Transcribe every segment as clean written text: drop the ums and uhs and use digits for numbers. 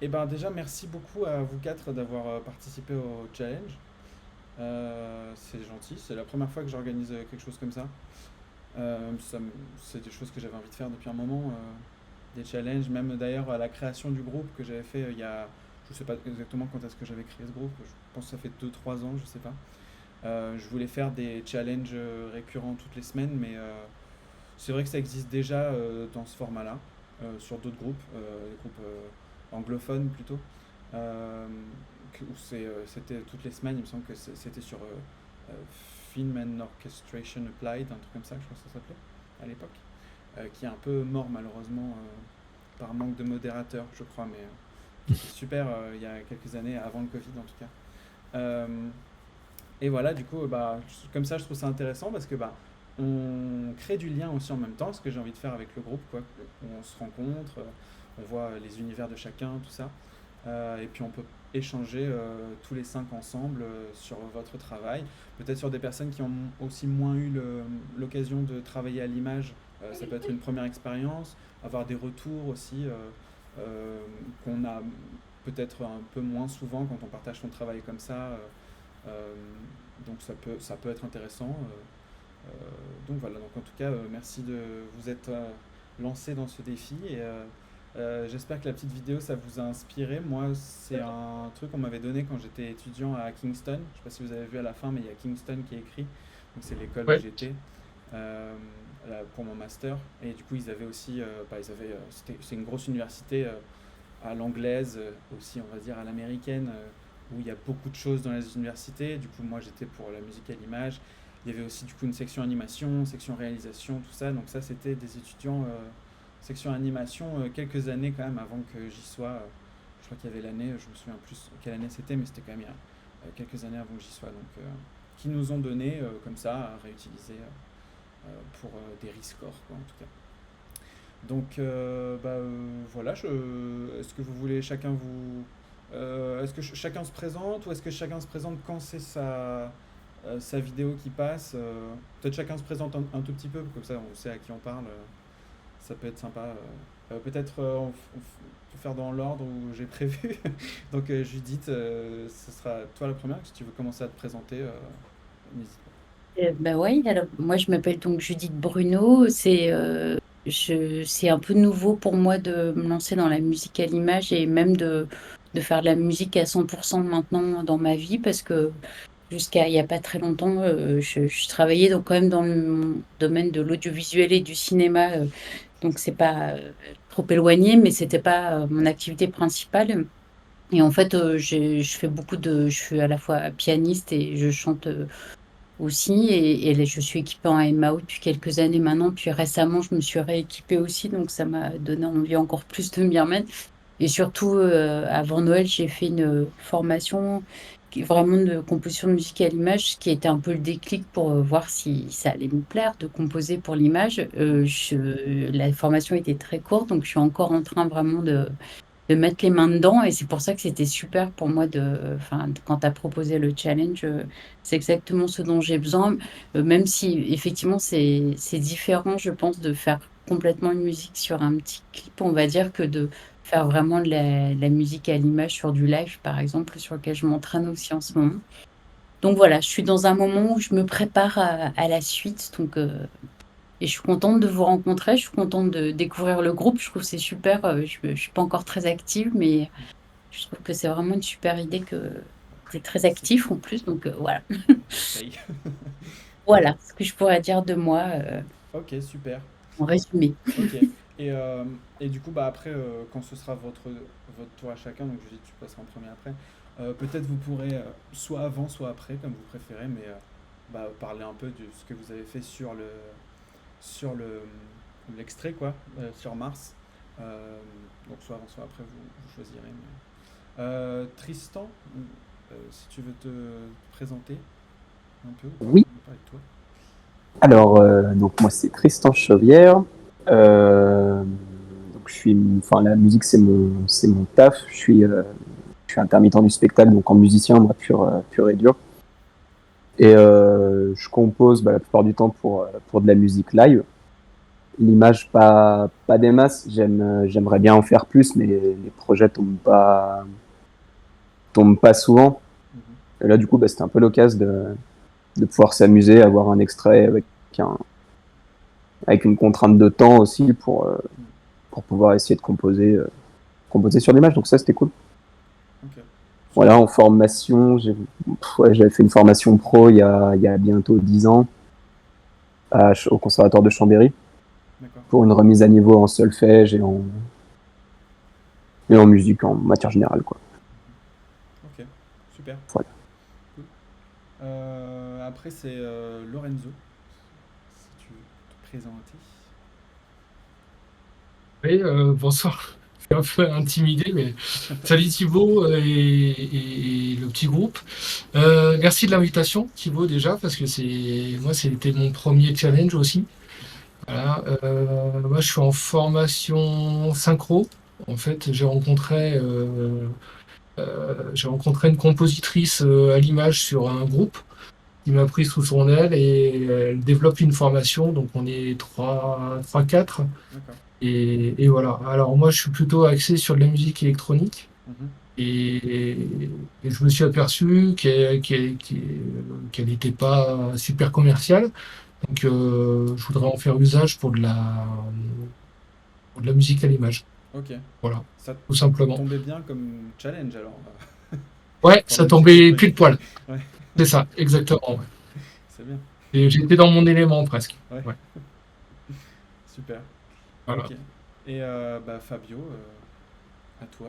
Et ben déjà, merci beaucoup à vous quatre d'avoir participé au challenge. C'est gentil, c'est la première fois que j'organise quelque chose comme ça. C'est des choses que j'avais envie de faire depuis un moment, des challenges, même d'ailleurs à la création du groupe que j'avais fait il y a, je sais pas exactement quand est-ce que j'avais créé ce groupe, je pense que ça fait 2 3 ans, je sais pas. Je voulais faire des challenges récurrents toutes les semaines, mais c'est vrai que ça existe déjà dans ce format-là, sur d'autres groupes, les groupes anglophones plutôt, euh, où c'était toutes les semaines, il me semble que c'était sur Film and Orchestration Applied, un truc comme ça, je crois que ça s'appelait à l'époque, qui est un peu mort malheureusement par manque de modérateur, je crois, mais qui était super il y a quelques années, avant le Covid en tout cas. Euh, et voilà, du coup, bah, comme ça, je trouve ça intéressant parce que bah, on crée du lien aussi en même temps, ce que j'ai envie de faire avec le groupe, quoi. On se rencontre, on voit les univers de chacun, tout ça. Et puis on peut échanger tous les cinq ensemble sur votre travail. Peut-être sur des personnes qui ont aussi moins eu l'occasion de travailler à l'image. Ça peut être une première expérience, avoir des retours aussi qu'on a peut-être un peu moins souvent quand on partage son travail comme ça. Euh, donc ça peut être intéressant. Donc voilà, donc en tout cas, merci de vous être lancé dans ce défi et j'espère que la petite vidéo ça vous a inspiré. Moi, c'est un truc qu'on m'avait donné quand j'étais étudiant à Kingston. Je ne sais pas si vous avez vu à la fin, mais il y a Kingston qui est écrit. Donc c'est l'école où Ouais. j'étais pour mon master. Et du coup, ils avaient aussi, c'est une grosse université à l'anglaise, aussi on va dire à l'américaine, où il y a beaucoup de choses dans les universités. Du coup, moi j'étais pour la musique à l'image. Il y avait aussi du coup une section animation, section réalisation, tout ça. Donc ça, c'était des étudiants section animation quelques années quand même avant que j'y sois. Je crois qu'il y avait l'année, je me souviens plus quelle année c'était, mais c'était quand même il y a quelques années avant que j'y sois. Donc qui nous ont donné comme ça à réutiliser pour des rescores, quoi, en tout cas. Donc voilà, est-ce que vous voulez chacun vous... est-ce que chacun se présente ou est-ce que chacun se présente quand c'est sa vidéo qui passe peut-être chacun se présente un tout petit peu, comme ça on sait à qui on parle. Ça peut être sympa. Peut-être on peut faire dans l'ordre où j'ai prévu. Donc Judith, ce sera toi la première, si tu veux commencer à te présenter, n'hésite Bah ouais, alors moi je m'appelle donc Judith Bruno. C'est un peu nouveau pour moi de me lancer dans la musique à l'image et même de faire de la musique à 100% maintenant dans ma vie parce que jusqu'à il n'y a pas très longtemps, je travaillais donc quand même dans le domaine de l'audiovisuel et du cinéma. Donc c'est pas trop éloigné, mais c'était pas mon activité principale. Et en fait, je suis à la fois pianiste et je chante aussi. Et je suis équipée en MAO depuis quelques années maintenant. Puis récemment, je me suis rééquipée aussi, donc ça m'a donné envie encore plus de m'y remettre. Et surtout, avant Noël, j'ai fait une formation vraiment de composition de musique à l'image, ce qui était un peu le déclic pour voir si ça allait me plaire de composer pour l'image. La formation était très courte, donc je suis encore en train vraiment de mettre les mains dedans. Et c'est pour ça que c'était super pour moi quand tu as proposé le challenge, c'est exactement ce dont j'ai besoin. Même si effectivement c'est différent, je pense, de faire complètement une musique sur un petit clip, on va dire, que de faire vraiment de la musique à l'image sur du live, par exemple, sur lequel je m'entraîne aussi en ce moment. Donc voilà, je suis dans un moment où je me prépare à la suite. Et je suis contente de vous rencontrer, je suis contente de découvrir le groupe. Je trouve que c'est super. Je ne suis pas encore très active, mais je trouve que c'est vraiment une super idée que c'est très pas. actif en plus. Donc voilà. J'essaye. Voilà ce que je pourrais dire de moi Ok, super. en résumé. Ok. Et du coup, bah, après, quand ce sera votre tour à chacun, donc Judith, tu passeras en premier après, peut-être vous pourrez, soit avant, soit après, comme vous préférez, mais bah, parler un peu de ce que vous avez fait sur l'extrait, quoi, sur Mars. Donc soit avant, soit après, vous choisirez. Tristan, si tu veux te présenter un peu, Oui. on va parler de toi. Alors, donc moi c'est Tristan Chauvière. Donc enfin la musique c'est mon taf. Je suis intermittent du spectacle, donc en musicien, moi pur et dur. Et je compose la plupart du temps pour de la musique live. l'image pas des masses. J'aimerais bien en faire plus, mais les projets tombent pas souvent. Mhm. Et là, du coup, c'était un peu l'occasion de pouvoir s'amuser, avoir un extrait avec une contrainte de temps aussi pour pouvoir essayer de composer sur l'image. Donc ça, c'était cool. Ok. Voilà, en formation, j'avais fait une formation pro il y a bientôt 10 ans au conservatoire de Chambéry D'accord. pour une remise à niveau en solfège et en musique en matière générale, quoi. Ok, super. Voilà. Cool. Après, c'est Lorenzo, si tu veux te présenter. Oui, bonsoir. Je suis un peu intimidé, mais salut Thibaut et le petit groupe. Merci de l'invitation, Thibaut, déjà, parce que moi, c'était mon premier challenge aussi. Voilà, moi, je suis en formation synchro. En fait, j'ai rencontré une compositrice à l'image sur un groupe qui m'a pris sous son aile et elle développe une formation. Donc, on est trois, quatre. D'accord. Et voilà. Alors moi, je suis plutôt axé sur de la musique électronique Mhm. et je me suis aperçu qu'elle n'était pas super commerciale. Donc, je voudrais en faire usage pour de la musique à l'image. Ok. Voilà, Ça tout simplement. tombait bien comme challenge alors. Ouais, Pour la ça musique tombait pile électronique. poil. Ouais, C'est ça, exactement. Ouais. c'est bien. Et j'étais dans mon élément presque. Ouais, Ouais, super. voilà. Ok. Et Fabio, à toi.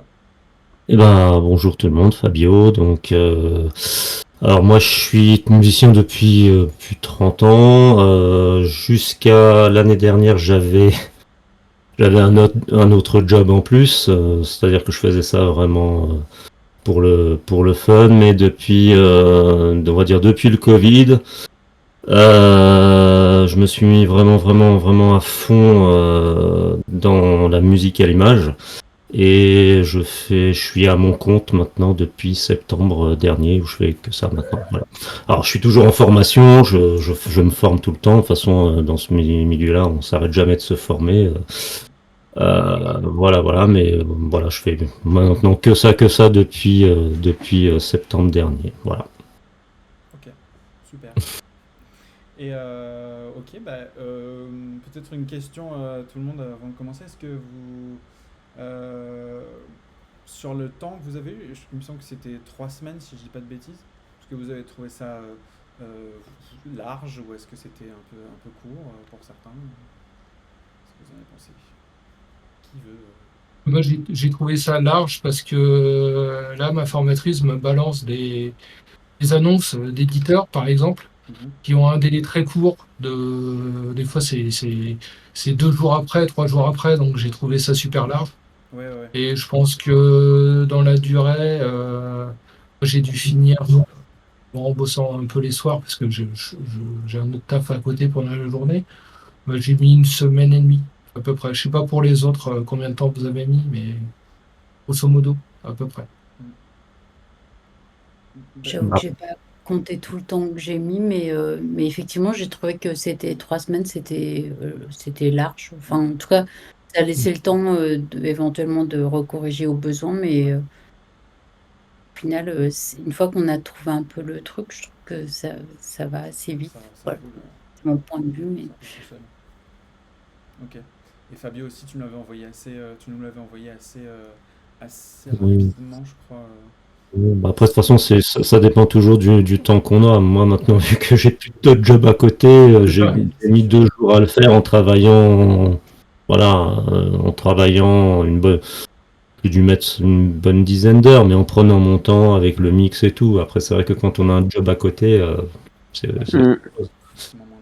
Eh ben, bonjour tout le monde, Fabio. Donc, alors moi, je suis musicien depuis plus de 30 ans. Jusqu'à l'année dernière, j'avais un autre job en plus, c'est-à-dire que je faisais ça vraiment pour le fun. Mais depuis, on va dire depuis le Covid, je me suis mis vraiment, vraiment, vraiment à fond dans la musique à l'image. Et je suis à mon compte maintenant depuis septembre dernier, où je fais que ça maintenant. Voilà. Alors, je suis toujours en formation, je me forme tout le temps. De toute façon, dans ce milieu-là, on s'arrête jamais de se former. Voilà, voilà, mais voilà, je fais maintenant que ça depuis septembre dernier. Voilà. Ok, super. Et ok, peut-être une question à tout le monde avant de commencer. Est-ce que vous, euh, sur le temps que vous avez eu, il me semble que c'était 3 semaines si je dis pas de bêtises, est-ce que vous avez trouvé ça euh, large ou est-ce que c'était un peu court pour certains? Qu'est-ce que vous en avez pensé? Qui veut? Moi, j'ai trouvé ça large parce que là, ma formatrice me balance des annonces d'éditeurs, par exemple, Mhm. qui ont un délai très court. Des fois, c'est 2 jours après, 3 jours après, donc j'ai trouvé ça super large. Ouais, ouais, ouais. Et je pense que dans la durée, j'ai dû finir en bossant un peu les soirs parce que j'ai un autre taf à côté pendant la journée. J'ai mis 1 semaine et demie à peu près. Je sais pas pour les autres combien de temps vous avez mis, mais grosso modo, à peu près. Mm. Bah, J'avoue que j'ai pas compté tout le temps que j'ai mis, mais effectivement, j'ai trouvé que c'était 3 semaines, c'était large. Enfin, en tout cas, ça laissait le temps éventuellement de recorriger au besoin, mais au final, une fois qu'on a trouvé un peu le truc, je trouve que ça va assez vite. ça Voilà, roule, c'est mon point de vue, mais ça roule tout seul. Ok. Et Fabio aussi, tu nous l'avais envoyé assez Oui. rapidement, je crois. Bah, après, de toute façon, ça dépend toujours du temps qu'on a. Moi, maintenant, vu que j'ai plus d'autres jobs à côté, C'est ça. j'ai C'est mis sûr. 2 jours à le faire en travaillant, voilà, en travaillant j'ai dû mettre une bonne dizaine d'heures, mais en prenant mon temps avec le mix et tout. Après, c'est vrai que quand on a un job à côté, Ouais, c'est autre chose. forcément moins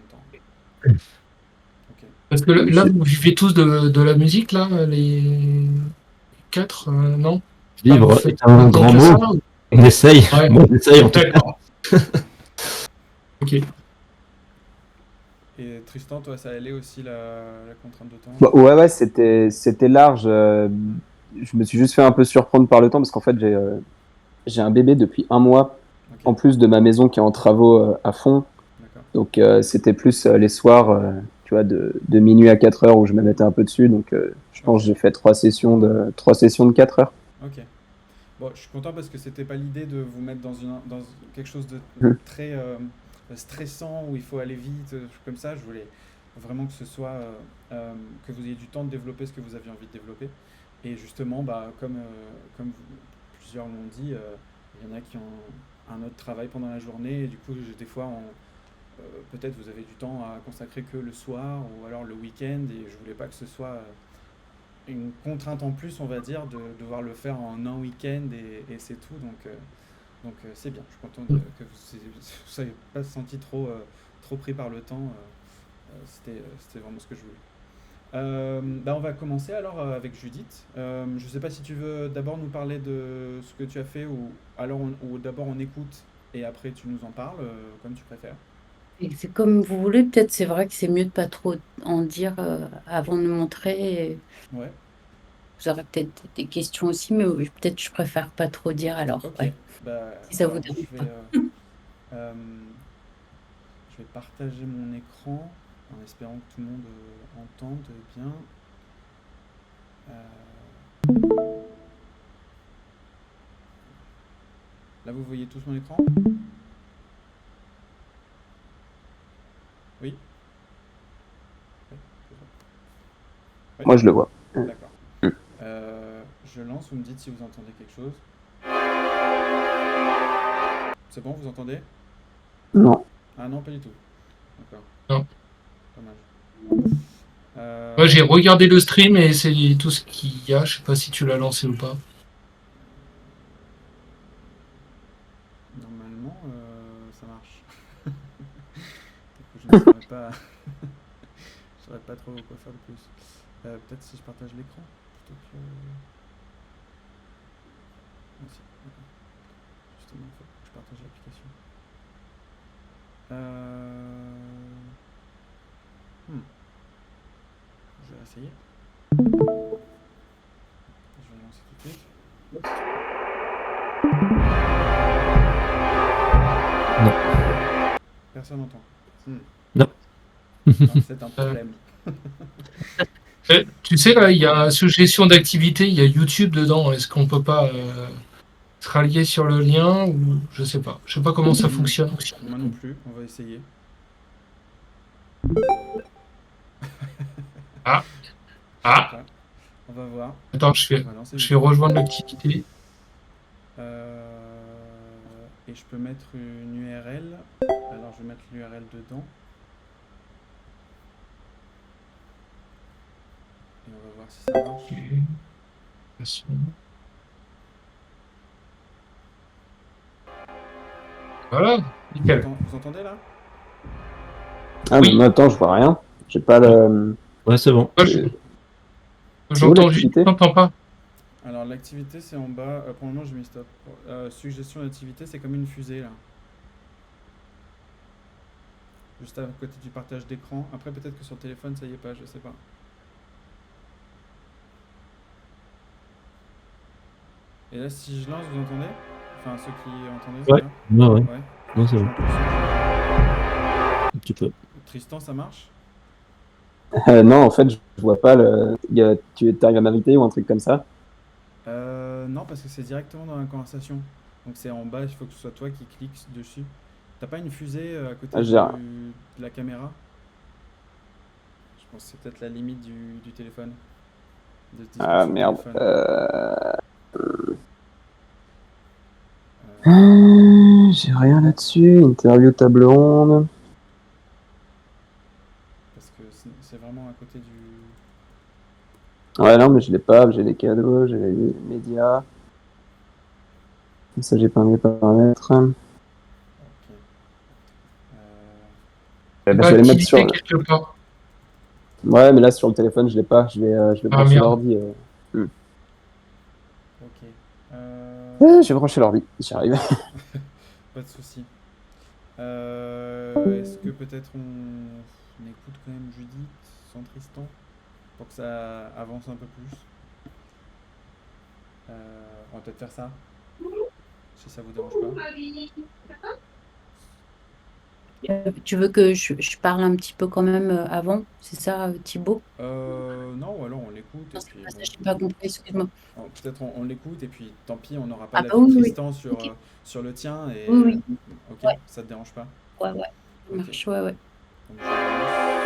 de temps. Ok. Parce que là, vous vivez tous de la musique, là, les quatre, non? Enfin, vous Vivre faites est un autant grand que ça? mot. On essaye. Ouais, Moi, j'essaye en tout cas. d'accord. Ok. Et Tristan, toi, ça allait aussi la contrainte de temps? Ouais, c'était large. Je me suis juste fait un peu surprendre par le temps parce qu'en fait, j'ai un bébé depuis un mois, Ok, en plus de ma maison qui est en travaux à fond. d'accord. Donc, c'était plus les soirs. tu vois, de minuit à 4 heures où je me mettais un peu dessus. Donc, je pense que j'ai fait 3 sessions de 4 heures. Ok. Bon, je suis content parce que c'était pas l'idée de vous mettre dans quelque chose de Mhm. très stressant où il faut aller vite, comme ça. Je voulais vraiment que ce soit que vous ayez du temps de développer ce que vous aviez envie de développer. Et justement, bah, plusieurs l'ont dit, il y en a qui ont un autre travail pendant la journée et du coup, des fois, peut-être vous avez du temps à consacrer que le soir ou alors le week-end et je voulais pas que ce soit une contrainte en plus, on va dire, de devoir le faire en un week-end et c'est tout. Donc c'est bien. Je suis content que vous ne soyez pas senti trop pris par le temps. C'était vraiment ce que je voulais. Bah on va commencer alors avec Judith. Je ne sais pas si tu veux d'abord nous parler de ce que tu as fait ou d'abord on écoute et après tu nous en parles, comme tu préfères. Et c'est comme vous voulez, peut-être c'est vrai que c'est mieux de pas trop en dire avant de montrer. Ouais, Vous aurez peut-être des questions aussi, mais oui, peut-être je préfère pas trop dire alors, ok. ouais, Bah, si ça vous alors dérange pas. euh, je vais partager mon écran en espérant que tout le monde entende bien. Euh, Là, vous voyez tous mon écran? Oui? Oui, c'est ça. Oui, Moi, je le vois. d'accord. Mm. Je lance, vous me dites si vous entendez quelque chose. C'est bon, vous entendez? Non. Ah non, pas du tout. D'accord, Non. dommage. Moi, j'ai Euh, regardé le stream et c'est tout ce qu'il y a. Je sais pas si tu l'as lancé ou pas. Normalement, ça marche. Du coup, je ne saurais pas, je saurais pas trop quoi faire de plus. Peut-être si je partage l'écran plutôt que. Ah, si, d'accord. Justement, il faut que je partage l'application. Hmm, Je vais essayer. Je vais lancer tout de suite. Non. Personne n'entend. Hmm. Non. Non, c'est un problème. Tu sais, là, il y a suggestion d'activité, il y a YouTube dedans. Est-ce qu'on peut pas se rallier sur le lien ou je sais pas. Je sais pas comment ça Hmm, fonctionne. Moi non plus, on va essayer. Ah, Je sais ah. pas. On va voir. Attends, On va lancer je vais YouTube. rejoindre l'activité. Et je peux mettre une URL. Alors je vais mettre l'URL dedans. Et on va voir si ça marche. Voilà, nickel. Vous entendez là? Ah, mais Oui, moi, attends, je vois rien. J'ai pas le. Ouais, c'est bon. moi, C'est où j'entends juste, je l'activité? n'entends pas. Alors l'activité c'est en bas. Pour le moment j'ai mis stop. Suggestion d'activité, c'est comme une fusée là. Juste à côté du partage d'écran. Après peut-être que sur le téléphone ça y est pas, je sais pas. Et là si je lance, vous entendez? Enfin ceux qui entendaient, Ouais. c'est Ouais, ouais. là? Ouais. Non, c'est Je bon. monte le son. Un petit peu. Tristan, ça marche? Non, en fait, je vois pas le. Tu arrives à m'inviter ou un truc comme ça? Non, parce que c'est directement dans la conversation. Donc c'est en bas, il faut que ce soit toi qui cliques dessus. T'as pas une fusée à côté Ah, de la caméra? Je pense que c'est peut-être la limite du téléphone. De se discuter Ah, sur le merde. téléphone. J'ai rien là-dessus. Interview table ronde. Parce que c'est vraiment à côté du. Ouais, non, mais je l'ai pas. J'ai les cadeaux, j'ai les médias. Comme ça, j'ai pas mes paramètres. Ok. Eh ben, Pas je vais les mettre activité sur. quelque part. Ouais, mais là, sur le téléphone, je l'ai pas. Je vais Ah brancher merde. l'ordi. Ok. J'ai branché l'ordi. J'y arrive. Pas de souci. Est-ce que peut-être on écoute quand même Judith sans Tristan pour que ça avance un peu plus? On va peut-être faire ça, si ça vous dérange pas. Tu veux que je parle un petit peu quand même avant? C'est ça, Thibaut? Non, ou alors on l'écoute et Non, c'est puis pas ça, bon, j'ai pas compris, excuse-moi. peut-être on l'écoute et puis tant pis, on n'aura pas Ah bah l'avis de oui, oui, Tristan ok. sur le tien Oui, et oui, ok, ouais, ça te dérange pas? ouais, ouais, ça Ok, marche, ouais, ouais. donc je lance.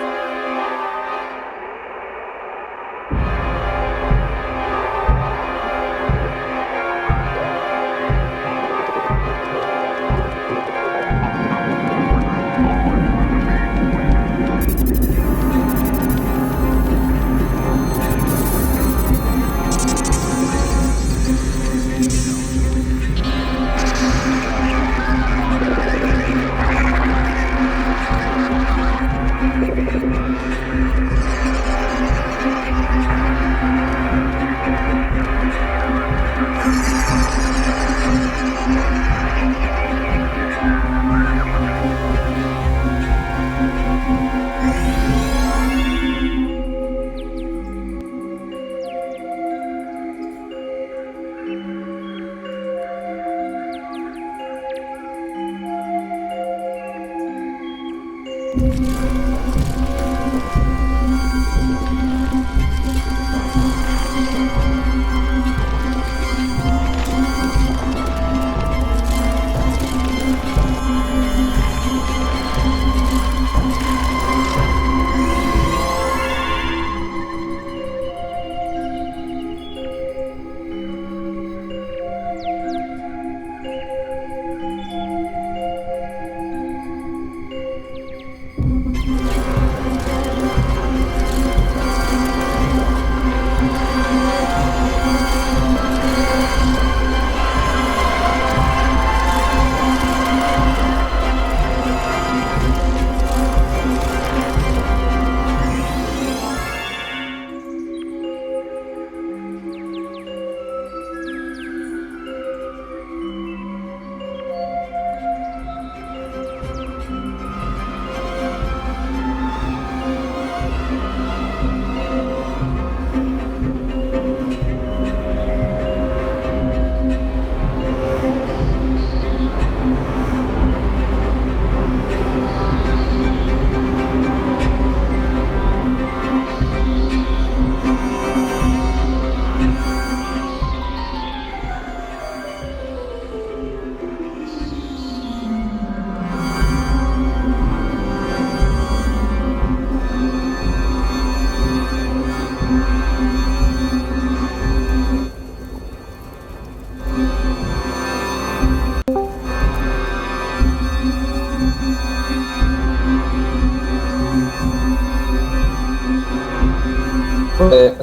Ouais,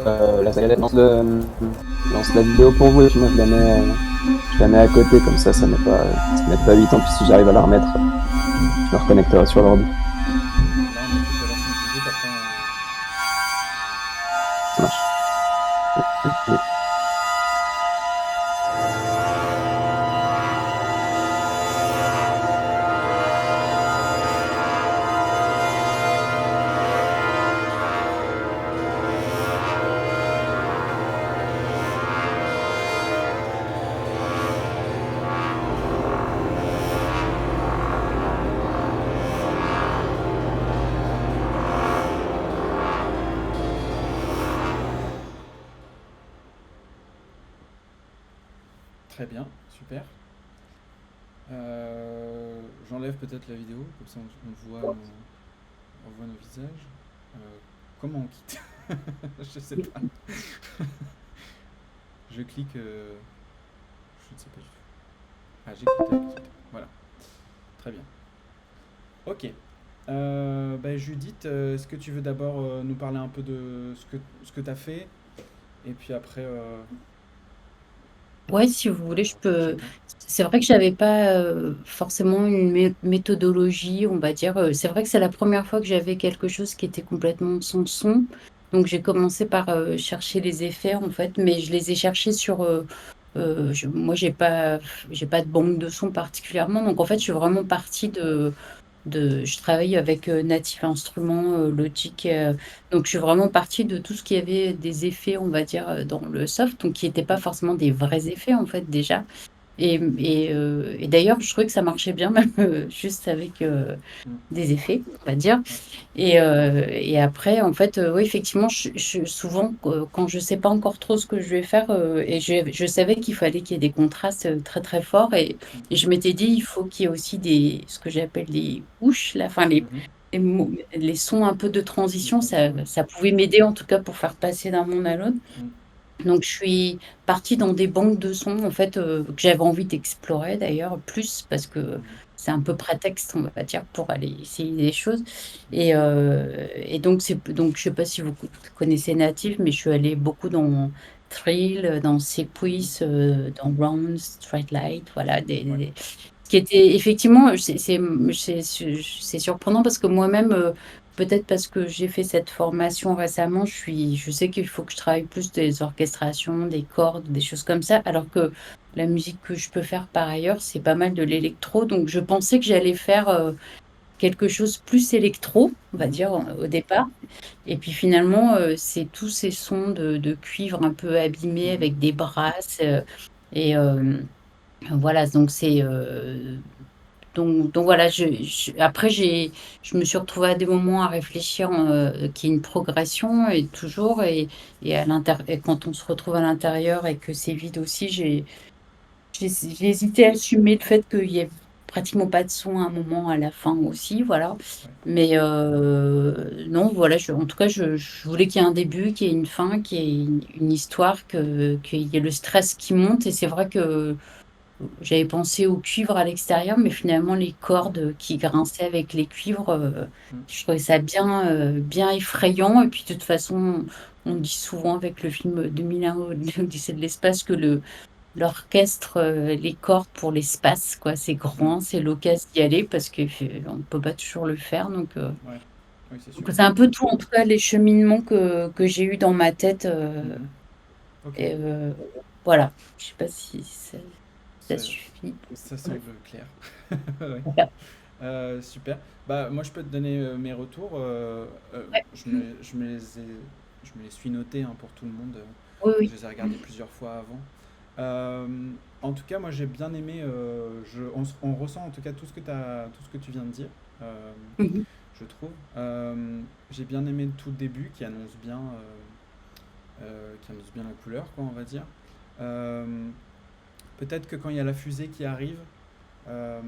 la saga lance la vidéo pour vous et puis moi je la mets à côté comme ça ça met pas 8 ans. Puis si j'arrive à la remettre, je me reconnecterai sur l'ordi. Là on écoute la version physique, après Ça marche. très bien, super. J'enlève peut-être la vidéo, comme ça on voit nos visages. Comment on quitte? Je sais pas. Je clique. Je ne sais pas du tout. Ah, j'ai cliqué avec quitte. Voilà. Très bien. Ok. Bah, Judith, est-ce que tu veux d'abord nous parler un peu de ce que tu as fait? Et puis après, Ouais, si vous voulez, je peux. chacun. C'est vrai que j'avais pas forcément une méthodologie, on va dire. C'est vrai que c'est la première fois que j'avais quelque chose qui était complètement sans son. Donc j'ai commencé par chercher les effets en fait, mais je les ai cherchés sur. Moi, j'ai pas de banque de son particulièrement. Donc en fait, je suis vraiment partie je travaille avec Native Instruments, Logic. Donc, je suis vraiment partie de tout ce qui avait des effets, on va dire, dans le soft, donc qui n'étaient pas forcément des vrais effets, en fait, déjà. Et d'ailleurs, je trouvais que ça marchait bien, même juste avec Mm. des effets, on va dire. Ouais. Et après, en fait, oui, effectivement, souvent, quand je sais pas encore trop ce que je vais faire, et je savais qu'il fallait qu'il y ait des contrastes très très forts, et je m'étais dit, il faut qu'il y ait aussi ce que j'appelle des couches, là, enfin, Mhm. les sons un peu de De transition, transition, ouais. ça pouvait m'aider en tout cas pour faire passer d'un monde à l'autre. Mm. Donc, je suis partie dans des banques de sons, en fait, que j'avais envie d'explorer d'ailleurs, plus parce que Mhm. c'est un peu prétexte, on va dire, pour aller essayer des choses. Et donc, je sais pas si vous connaissez Native, mais je suis allée beaucoup dans Thrill, dans Mhm. Sequoise, dans Round, Straight Light, voilà, Ouais. ce qui était effectivement, c'est surprenant parce que moi-même, peut-être parce que j'ai fait cette formation récemment, je sais qu'il faut que je travaille plus des orchestrations, des cordes, des choses comme ça, alors que la musique que je peux faire par ailleurs, c'est pas mal de l'électro. Donc je pensais que j'allais faire quelque chose plus électro, on va Mhm. dire, au départ. Et puis finalement, c'est tous ces sons de cuivre un peu abîmés Mhm. avec des brasses. Et voilà, donc voilà, après, je me suis retrouvée à des moments à réfléchir qu'il y ait une progression et toujours, et quand on se retrouve à l'intérieur et que c'est vide aussi, j'ai hésité à assumer le fait qu'il y ait pratiquement pas de son à un moment à la fin aussi, voilà. Ouais. Mais non, voilà, en tout cas, je voulais qu'il y ait un début, qu'il y ait une fin, qu'il y ait une histoire, qu'il y ait le stress qui monte. Et c'est vrai que j'avais pensé au cuivre à l'extérieur, mais finalement, les cordes qui grinçaient avec les cuivres, Mm. je trouvais ça bien effrayant. Et puis, de toute façon, on dit souvent avec le film 2001, l'Odyssée de l'espace, que l'orchestre, les cordes pour l'espace, quoi, c'est Mm. grand, c'est l'occasion d'y aller parce que on ne peut pas toujours le faire. Ouais. Oui, c'est Donc sûr. c'est un peu tout, en tout cas, les cheminements que j'ai eu dans ma tête. Mhm. Ok. Et, voilà, je sais pas si ça Ça, suffit. ça semble clair. Ouais. Voilà. Super. Bah, moi, je peux te donner mes retours. Ouais. Je me les suis notés hein, pour tout le monde. Oui, Je oui. les ai regardés plusieurs fois avant. En tout cas, moi, j'ai bien aimé. On ressent en tout cas tout ce que tout ce que tu viens de dire. euh, Mhm. je trouve. J'ai bien aimé le tout début qui annonce bien la couleur, quoi, on va dire. Euh, Peut-être que quand il y a la fusée qui arrive, euh,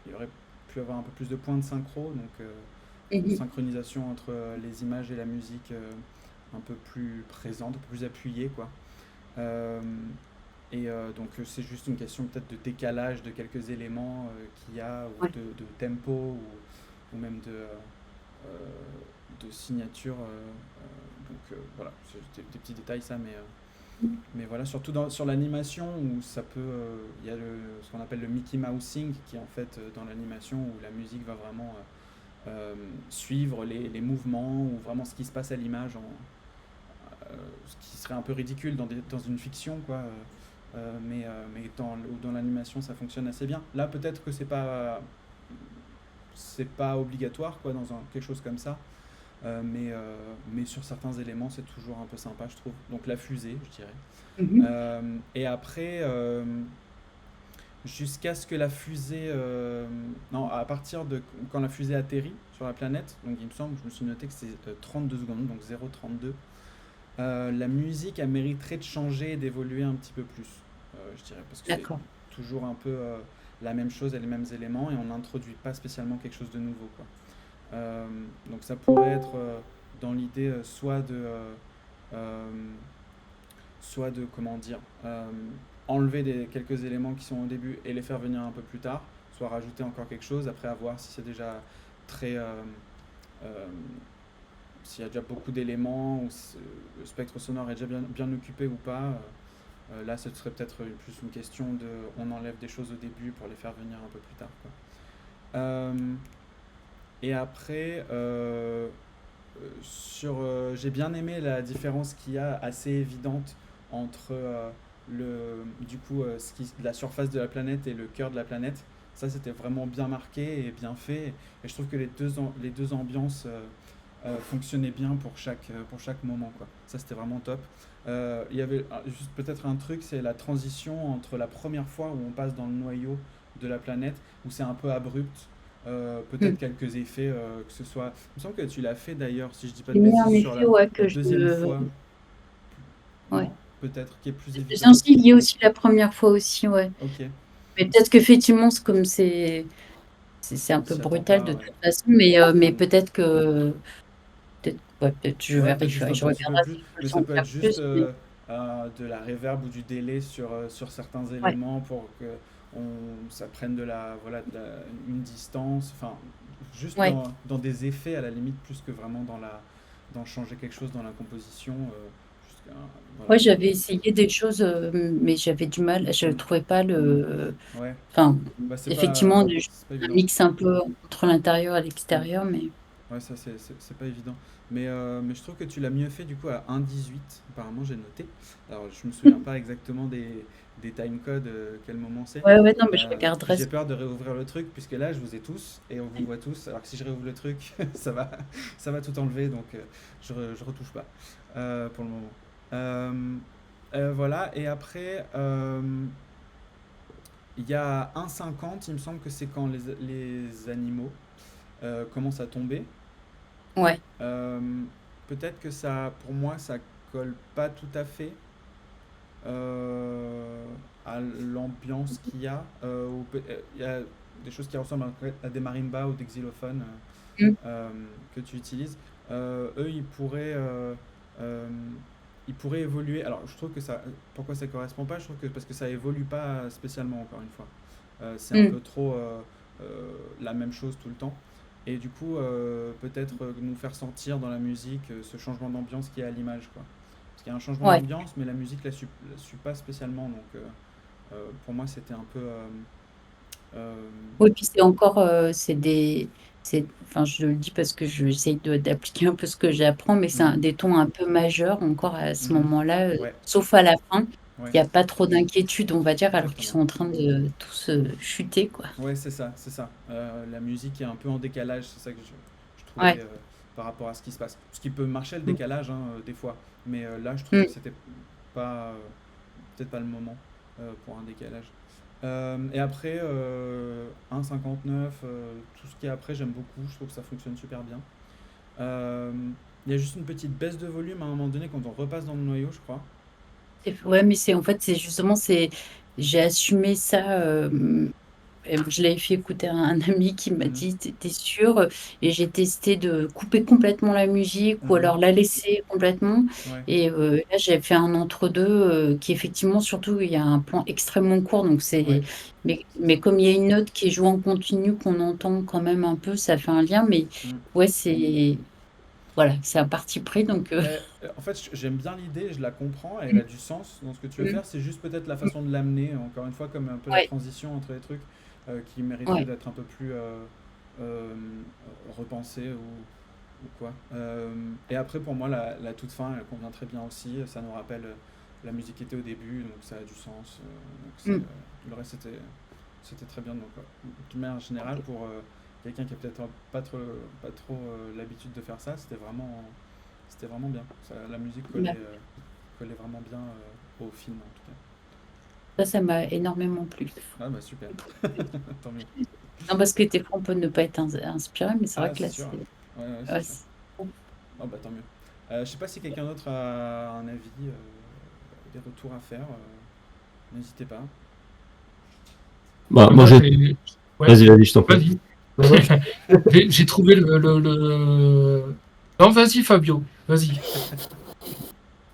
il y aurait pu avoir un peu plus de points de synchro, donc Mhm. synchronisation entre les images et la musique un peu plus présente, un peu plus appuyée, quoi. Euh, donc c'est juste une question peut-être de décalage de quelques éléments qu'il y a, ou Ouais. de tempo, ou même de signature. Voilà, c'est des petits détails ça, mais voilà, surtout sur l'animation où ça peut. Il y a ce qu'on appelle le Mickey Mousing qui est en fait dans l'animation où la musique va vraiment suivre les mouvements ou vraiment ce qui se passe à l'image, ce qui serait un peu ridicule dans une fiction, quoi. Mais dans l'animation ça fonctionne assez bien. Là peut-être que c'est pas obligatoire quoi quelque chose comme ça. Mais sur certains éléments, c'est toujours un peu sympa, je trouve. Donc la fusée, je dirais. Mhm. Et après, jusqu'à ce que la fusée... non, à partir de quand la fusée atterrit sur la planète, donc il me semble, je me suis noté que c'est 32 secondes, donc 0,32. La musique, elle mériterait de changer et d'évoluer un petit peu plus, je dirais. Parce que c'est D'accord. toujours un peu la même chose et les mêmes éléments, et on n'introduit pas spécialement quelque chose de nouveau, quoi. Euh, donc ça pourrait être dans l'idée euh, soit de comment dire, enlever quelques éléments qui sont au début et les faire venir un peu plus tard, soit rajouter encore quelque chose, après à voir si c'est déjà très... euh, s'il y a déjà beaucoup d'éléments, ou si le spectre sonore est déjà bien occupé ou pas. Là, ce serait peut-être plus une question de... On enlève des choses au début pour les faire venir un peu plus tard, quoi. Euh, Et après, j'ai bien aimé la différence qu'il y a assez évidente entre du coup, la surface de la planète et le cœur de la planète. Ça, c'était vraiment bien marqué et bien fait. Et je trouve que les deux ambiances fonctionnait bien pour chaque moment, quoi. Ça, c'était vraiment top. Il y avait juste peut-être un truc, c'est la transition entre la première fois où on passe dans le noyau de la planète, où c'est un peu abrupt. Mm. Peut-être quelques effets, que ce soit. Il me semble que tu l'as fait d'ailleurs, si je dis pas de J'ai mis un bêtises, sur effet, ouais, la que deuxième fois. ouais. Non? Peut-être, qui est plus Le évident. deuxième, il y a aussi la première fois aussi, ouais. Ok. Mais peut-être qu'effectivement, c'est un On peu s'y attend brutal pas, de ouais. toute façon, mais Mm. peut-être je Ouais, peut-être juste vérifierai, un je tout petit peu regarderai plus, si je peux le mais ça peut être sentir juste plus. Mais de la reverb ou du délai sur certains ouais, éléments pour que ça prenne voilà, une distance, enfin, juste ouais. dans des effets à la limite, plus que vraiment dans changer quelque chose dans la composition. Voilà. Ouais, j'avais essayé des choses, mais j'avais du mal, je ne Mm. trouvais pas le. Ouais, Enfin, bah effectivement, c'est pas un évident. mix un peu entre l'intérieur et Mm. l'extérieur, mais Ouais, ça c'est pas évident. Mais je trouve que tu l'as mieux fait du coup à 1,18, apparemment j'ai noté. Alors je me souviens pas exactement des timecodes, quel moment c'est. ouais, ouais, non, mais je regarderai Puis j'ai ça. peur de réouvrir le truc, puisque là je vous ai tous et on vous voit tous. Alors que si je réouvre le truc, ça va tout enlever, donc je retouche pas pour le moment. Voilà, et après il y a 1,50, il me semble que c'est quand les animaux commencent à tomber. Ouais, Euh, Peut-être que ça, pour moi, ça colle pas tout à fait à l'ambiance qu'il y a. Il y a des choses qui ressemblent à des marimbas ou des xylophones mm, que tu utilises. Eux, euh, ils pourraient évoluer. Alors, je trouve que ça, pourquoi ça correspond pas? Je trouve que parce que ça évolue pas spécialement, encore une fois. C'est un mm, peu trop la même chose tout le temps. Et du coup, peut-être nous faire sentir dans la musique ce changement d'ambiance qui est à l'image, quoi. Parce qu'il y a un changement ouais. d'ambiance, mais la musique la suit pas spécialement. Donc, pour moi, c'était un peu. Euh, Oui, puis c'est encore, enfin, je le dis parce que j'essaye d'appliquer un peu ce que j'apprends, mais c'est mhm, des tons un peu majeurs encore à ce mhm. moment-là, Ouais, sauf à la fin. ouais, Il n'y a pas trop d'inquiétude, on va dire, alors qu'ils exactement. sont en train de tous chuter, quoi. Ouais, c'est ça, c'est ça. La musique est un peu en décalage, c'est ça que je trouvais Ouais. par rapport à ce qui se passe. Ce qui peut marcher le Mm. décalage, hein, des fois, mais là, je trouvais Mm. que c'était pas, peut-être pas le moment pour un décalage. Et après, 1,59, tout ce qui est après, j'aime beaucoup, je trouve que ça fonctionne super bien. Euh, Il y a juste une petite baisse de volume à un moment donné quand on repasse dans le noyau, je crois. Ouais, mais en fait, c'est justement, j'ai assumé ça. Je l'avais fait écouter à un ami qui m'a Mhm, dit, t'es sûr? Et j'ai testé de couper complètement la musique ou mhm, alors la laisser complètement. ouais, Et là, j'ai fait un entre-deux qui effectivement, surtout, il y a un plan extrêmement court. Donc ouais, c'est mais ça. comme il y a une note qui est jouée en continu, qu'on entend quand même un peu, ça fait un lien. Mais Mm. ouais, voilà, c'est un parti pris. Donc Mais en fait, j'aime bien l'idée, je la comprends, elle mm, a du sens dans ce que tu veux mm, faire. C'est juste peut-être la mm. façon de l'amener, encore une fois, comme un peu la Ouais, transition entre les trucs qui mériterait ouais, d'être un peu plus euh, repensée ou quoi. Et après, pour moi, la toute fin, elle convient très bien aussi. Ça nous rappelle la musique qui était au début, donc ça a du sens. mm, Le reste, c'était très bien. Donc, de manière générale, ok. pour quelqu'un qui a peut-être pas trop l'habitude de faire ça, c'était vraiment bien. La musique Bah, collait vraiment bien au film, en tout cas. ça m'a énormément plu. Ah bah super, tant mieux. Non, parce que des fois, on peut ne pas être inspiré, mais c'est vrai Ah, que c'est là, sûr. c'est. Ouais, c'est Ouais, sûr. Ah bah tant mieux. Je sais pas si quelqu'un d'autre a un avis, des retours à faire. N'hésitez pas. Bah, moi, Moi, ouais, vas-y, je t'en prie. vas-y. J'ai trouvé Non, vas-y, Fabio, vas-y.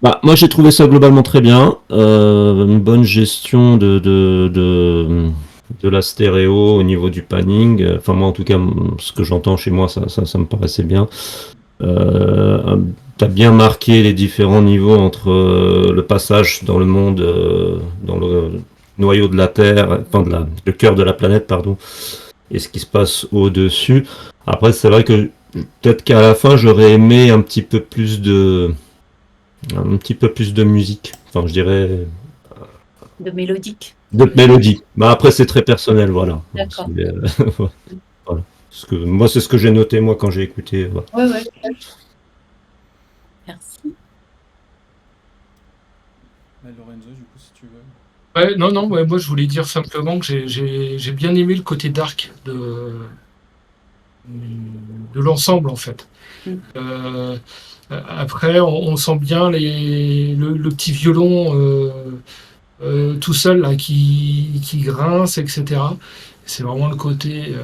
Bah, moi, j'ai trouvé ça globalement très bien. Une bonne gestion de la stéréo au niveau du panning. Enfin, moi, en tout cas, ce que j'entends chez moi, ça me paraissait bien. T'as bien marqué les différents niveaux entre le passage dans le monde, dans le noyau de la Terre, enfin, le cœur de la planète, pardon, et ce qui se passe au-dessus. Après, c'est vrai que peut-être qu'à la fin, j'aurais aimé un petit peu plus de musique. Enfin, je dirais de mélodique, de tu veux dire. mélodie. Mais après, c'est très personnel, voilà. D'accord. Voilà. Moi, c'est ce que j'ai noté, moi, quand j'ai écouté. Voilà. Ouais. Merci. Lorenzo, du coup, si tu veux. Ouais, non, ouais, moi je voulais dire simplement que j'ai bien aimé le côté dark de l'ensemble en fait. Mm. Après, on sent bien le petit violon tout seul là, qui grince, etc. C'est vraiment le côté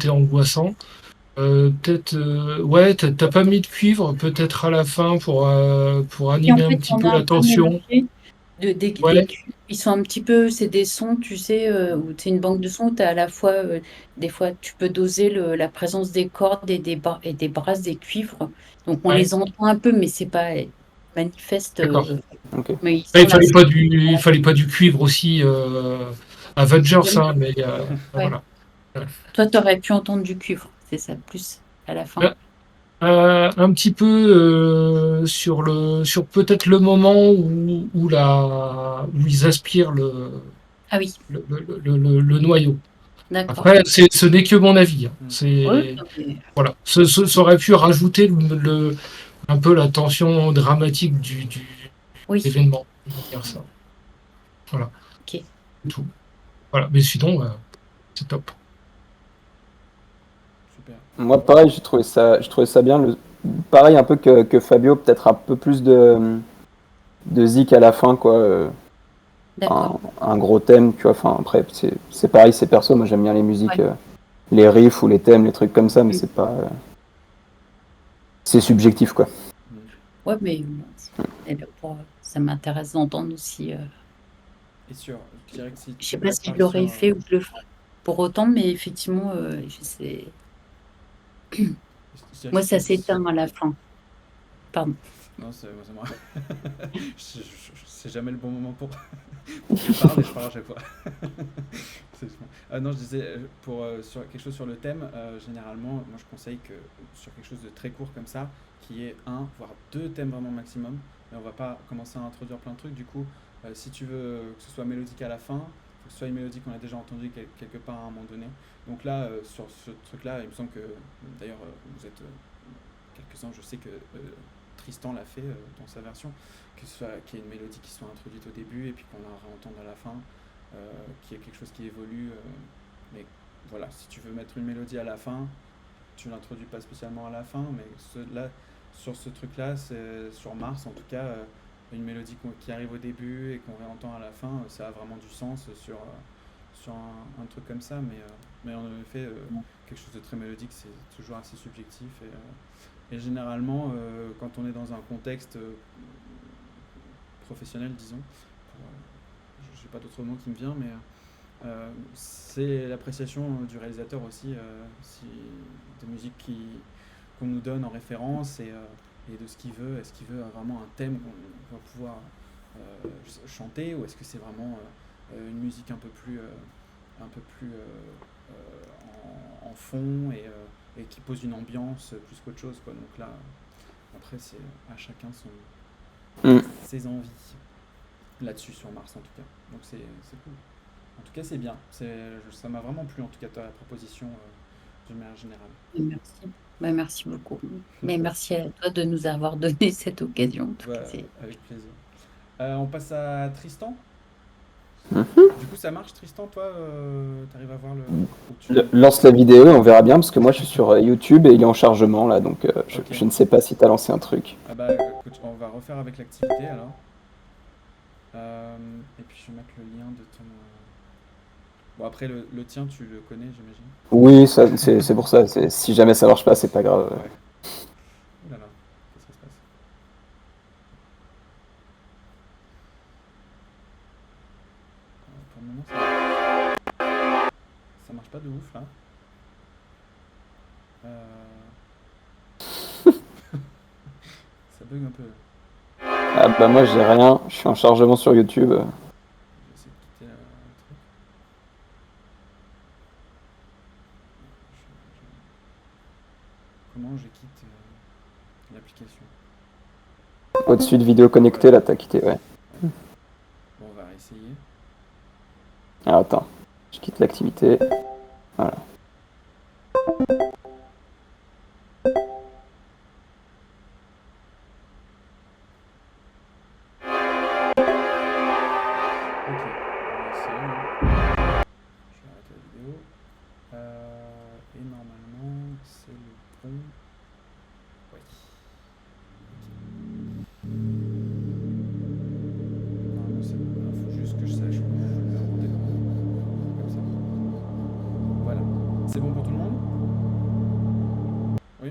angoissant. Peut-être, ouais, t'as pas mis de cuivre, peut-être à la fin pour Et en animer un fait, petit on peu a un la peu tension. mélangé des Ouais, cuivres. Ils sont un petit peu, c'est des sons, tu sais, où c'est une banque de sons où tu as à la fois, des fois, tu peux doser la présence des cordes et des brasses des cuivres. Donc, on ouais, les entend un peu, mais c'est pas manifeste. d'accord. Ok. Mais ils Ouais, sont là. il fallait pas du cuivre aussi Avengers, hein, mais Ouais. voilà. Ouais. Toi, tu aurais pu entendre du cuivre, c'est ça, plus à la fin. Euh, un petit peu sur peut-être le moment où ils aspirent Ah oui, le noyau. d'accord. Après, ce n'est que mon avis, hein. Oui, C'est non, mais- voilà, ça aurait pu rajouter un peu la tension dramatique du oui, événement. On va dire ça. Voilà, ok. c'est tout. Voilà, mais sinon, c'est top. Super. Moi, pareil, j'ai trouvé ça bien. Pareil, un peu que Fabio, peut-être un peu plus de zik à la fin, quoi. D'accord. Un gros thème, tu vois. Enfin, après, c'est pareil, c'est perso. Moi, j'aime bien les musiques, Ouais. les riffs ou les thèmes, les trucs comme ça, mais Mm. c'est pas. C'est subjectif, quoi. Ouais, mais bon, ça m'intéresse d'entendre aussi. Et je dirais que si Je sais on pas si je parle sur. l'aurais fait ou je le ferai pour autant, mais effectivement, Je dirais moi, que ça si. s'éteint à la fin. Pardon. Non, c'est moi. C'est jamais le bon moment pour. Je parle et je parle à chaque fois. Non, je disais, sur quelque chose sur le thème, généralement, moi je conseille que sur quelque chose de très court comme ça, qu'il y ait un, voire deux thèmes vraiment maximum, et on va pas commencer à introduire plein de trucs. Du coup, si tu veux que ce soit mélodique à la fin, faut que ce soit une mélodie qu'on a déjà entendue quelque part à un moment donné. Donc là, sur ce truc-là, il me semble que, d'ailleurs, vous êtes quelques-uns, je sais que Tristan l'a fait dans sa version, qu'il y ait une mélodie qui soit introduite au début et puis qu'on la réentende à la fin, qu'il y ait quelque chose qui évolue. Mais voilà, si tu veux mettre une mélodie à la fin, tu l'introduis pas spécialement à la fin, mais là, sur ce truc-là, sur Mars en tout cas, une mélodie qui arrive au début et qu'on réentend à la fin, ça a vraiment du sens sur un truc comme ça, mais en effet, quelque chose de très mélodique, c'est toujours assez subjectif. Et généralement, quand on est dans un contexte professionnel, disons, je n'ai pas d'autre mot qui me vient, mais c'est l'appréciation du réalisateur aussi, si, des musiques qu'on nous donne en référence et de ce qu'il veut. Est-ce qu'il veut vraiment un thème qu'on va pouvoir chanter, ou est-ce que c'est vraiment une musique un peu plus en fond et qui pose une ambiance plus qu'autre chose, quoi. Donc là, après, c'est à chacun ses envies là-dessus, sur Mars en tout cas. Donc c'est cool. En tout cas, c'est bien. Ça m'a vraiment plu, en tout cas, ta proposition d'une manière générale. Merci. Bah, merci beaucoup. Mais merci à toi de nous avoir donné cette occasion. En tout cas, Avec plaisir. On passe à Tristan. Mhm. Du coup, ça marche, Tristan, toi, t'arrives à voir Lance la vidéo et on verra bien, parce que moi je suis sur YouTube et il est en chargement là, donc je ne sais pas si tu as lancé un truc. Ah bah écoute, on va refaire avec l'activité alors. Et puis je vais mettre le lien de ton. Bon, après le tien, tu le connais, j'imagine. Oui, c'est pour ça, si jamais ça marche pas, c'est pas grave. Ouais. Ouh là là, qu'est-ce qui se passe? Pour le moment, ça marche pas de ouf là. Ça bug un peu. Ah bah moi j'ai rien, je suis en chargement sur YouTube. Je vais essayer de quitter le truc. Comment je quitte l'application? Au-dessus de vidéo connectée là, t'as quitté, ouais. Bon, on va réessayer. Alors attends, je quitte l'activité. Voilà. Je vais arrêter la vidéo. Et normalement, c'est le bon. Oui. Normalement, c'est bon. Il faut juste que je sache où je vais le rendez-vous. Comme ça. Voilà. C'est bon pour tout le monde? Oui.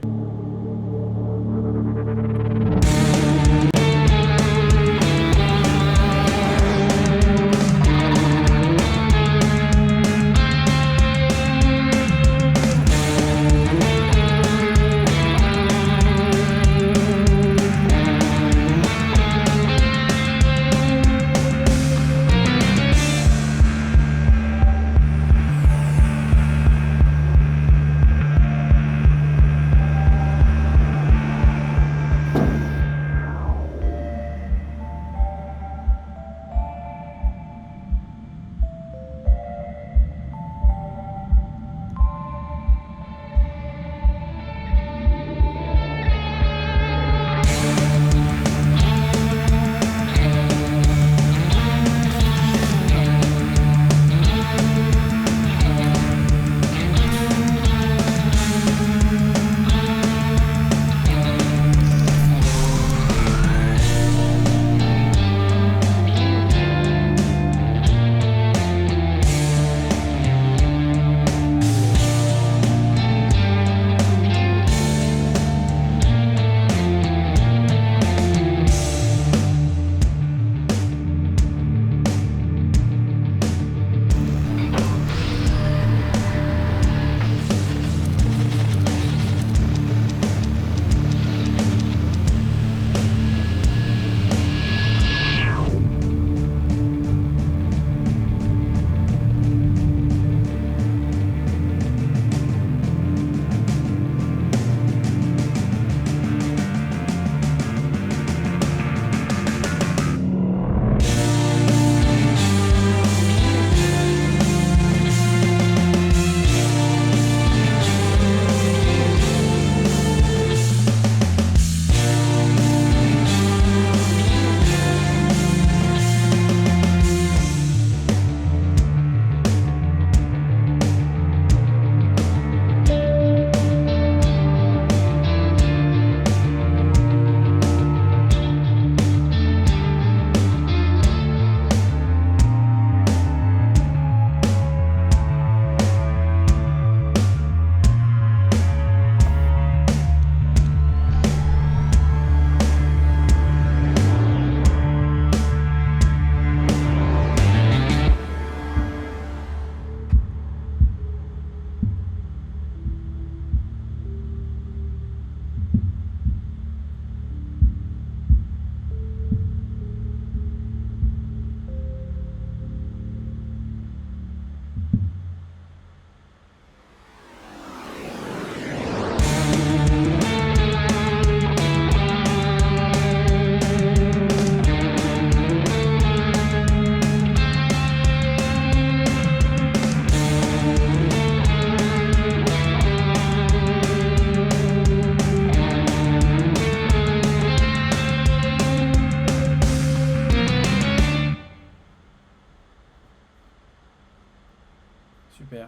Super.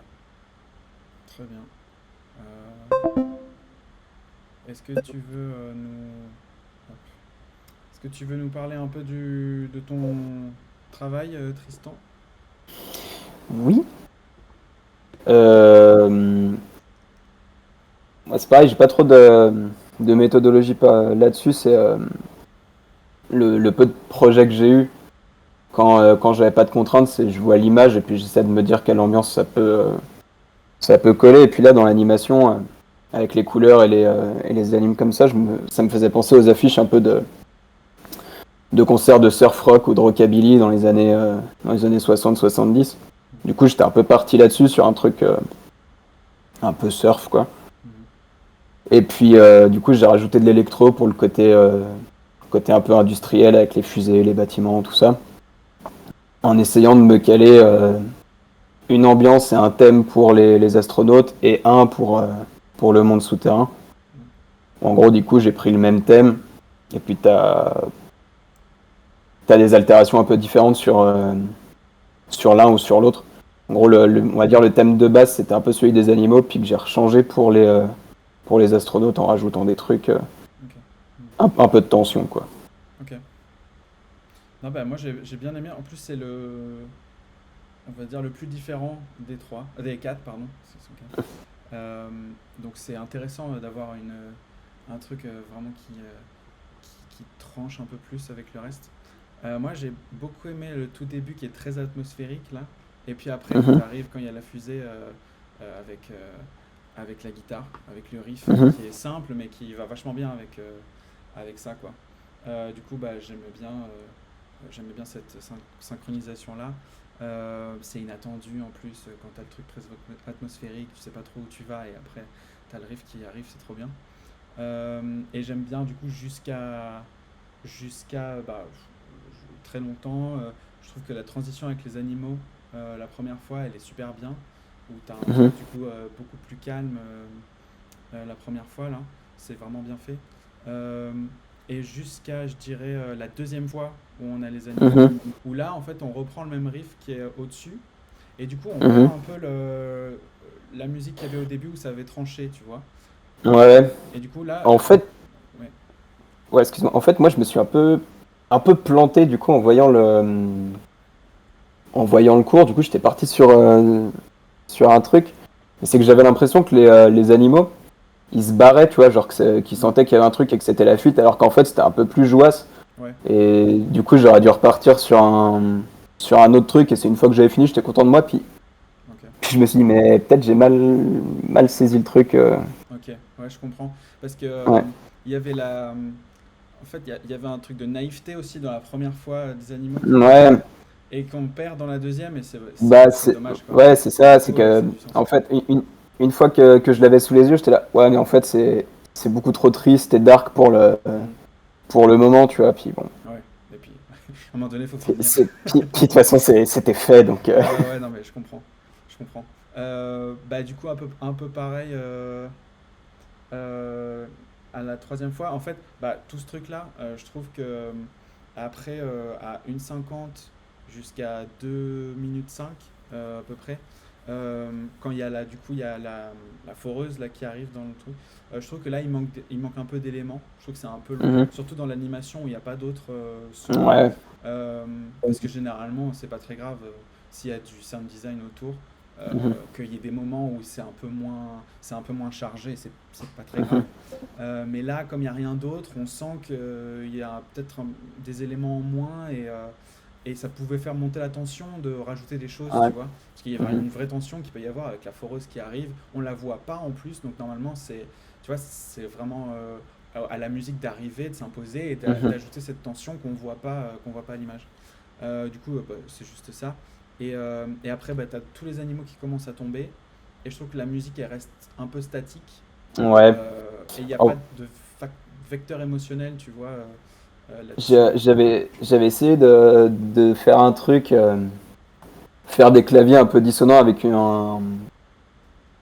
Très bien. Est-ce que tu veux hop. Est-ce que tu veux nous parler un peu de ton travail, Tristan? Oui. Moi, c'est pareil, j'ai pas trop de méthodologie là-dessus. C'est le peu de projets que j'ai eu quand j'avais pas de contraintes, c'est je vois l'image et puis j'essaie de me dire quelle ambiance ça peut coller. Et puis là, dans l'animation, avec les couleurs et les animes comme ça, ça me faisait penser aux affiches un peu de concerts de surf rock ou de rockabilly dans les années 60-70. Du coup, j'étais un peu parti là-dessus sur un truc un peu surf, quoi. Et puis, du coup, j'ai rajouté de l'électro pour le côté un peu industriel avec les fusées, les bâtiments, tout ça. En essayant de me caler une ambiance et un thème pour les astronautes et un pour le monde souterrain. En gros, du coup, j'ai pris le même thème et puis t'as des altérations un peu différentes sur l'un ou sur l'autre. En gros, on va dire le thème de base, c'était un peu celui des animaux, puis que j'ai rechangé pour les astronautes en rajoutant des trucs, Ok. un peu de tension, quoi. Ok. Non, bah moi j'ai bien aimé. En plus, c'est on va dire le plus différent des quatre, pardon. C'est quatre. Euh, donc c'est intéressant d'avoir un truc vraiment qui tranche un peu plus avec le reste. Moi j'ai beaucoup aimé le tout début qui est très atmosphérique là. Et puis après, quand Mhm, t'arrives, quand il y a la fusée avec la guitare, avec le riff mhm, qui est simple mais qui va vachement bien avec ça quoi. Du coup, bah, j'aimais bien cette synchronisation là. C'est inattendu en plus quand t'as le truc très atmosphérique, tu sais pas trop où tu vas et après t'as le riff qui arrive, c'est trop bien. Et j'aime bien du coup jusqu'à très longtemps. Je trouve que la transition avec les animaux, la première fois, elle est super bien. Où t'as un truc mhm, du coup beaucoup plus calme la première fois là, c'est vraiment bien fait. Euh, et jusqu'à, je dirais, la deuxième fois où on a les animaux, mhm, où là en fait on reprend le même riff qui est au-dessus. Et du coup on perd mhm. un peu la musique qu'il y avait au début où ça avait tranché, tu vois. Ouais, ouais. Et du coup là, En fait, ouais. ouais, excuse-moi. En fait, moi, je me suis un peu planté du coup en voyant le cours. Du coup, j'étais parti sur un truc. Et c'est que j'avais l'impression que les animaux, ils se barraient, tu vois, genre qu'ils Mm, sentaient qu'il y avait un truc et que c'était la fuite, alors qu'en fait, c'était un peu plus jouasse. ouais, Et du coup, j'aurais dû repartir sur un autre truc. Et c'est une fois que j'avais fini, j'étais content de moi. Puis, ok. puis je me suis dit, mais peut-être j'ai mal saisi le truc. Ok, ouais, je comprends. Parce que Ouais. il y avait en fait, il y avait un truc de naïveté aussi dans la première fois des animaux qui était Ouais, bien et qu'on perd dans la deuxième et bah, c'est dommage quoi. ouais, c'est Du ça. C'est coup, que, ça a du sens. en fait, une fois que je l'avais sous les yeux, j'étais là, ouais, mais en fait, c'est beaucoup trop triste et dark Mm, pour le moment, tu vois. Puis bon, ouais, et puis à un moment donné, il faut finir. puis de toute façon, c'était fait. Donc, Ouais, non, mais je comprends. Je comprends. Bah, du coup, un peu pareil euh, à la troisième fois. En fait, bah, tout ce truc-là, je trouve que après, à 1,50 jusqu'à 2 minutes 5 à peu près, quand il y a du coup, il y a la foreuse là, qui arrive dans le truc, je trouve que là, il manque un peu d'éléments. Je trouve que c'est un peu long, mhm. surtout dans l'animation où il n'y a pas d'autres sons. Ouais. Euh, Parce que généralement, c'est pas très grave s'il y a du sound design autour, Mhm, qu'il y ait des moments où c'est un peu moins chargé, c'est pas très grave. mhm, Mais là, comme il n'y a rien d'autre, on sent qu'il y a peut-être des éléments en moins et ça pouvait faire monter la tension de rajouter des choses, tu ouais. vois. Parce qu'il y avait Mhm, une vraie tension qu'il peut y avoir avec la foreuse qui arrive. On la voit pas en plus, donc normalement, tu vois, c'est vraiment à la musique d'arriver, de s'imposer et mhm, d'ajouter cette tension qu'on voit pas à l'image. Du coup, bah, c'est juste ça. Et après, bah, tu as tous les animaux qui commencent à tomber. Et je trouve que la musique, elle reste un peu statique. ouais. Et il n'y a pas Oh, de vecteur émotionnel, tu vois, là-dessus. j'avais essayé de faire un truc, faire des claviers un peu dissonants avec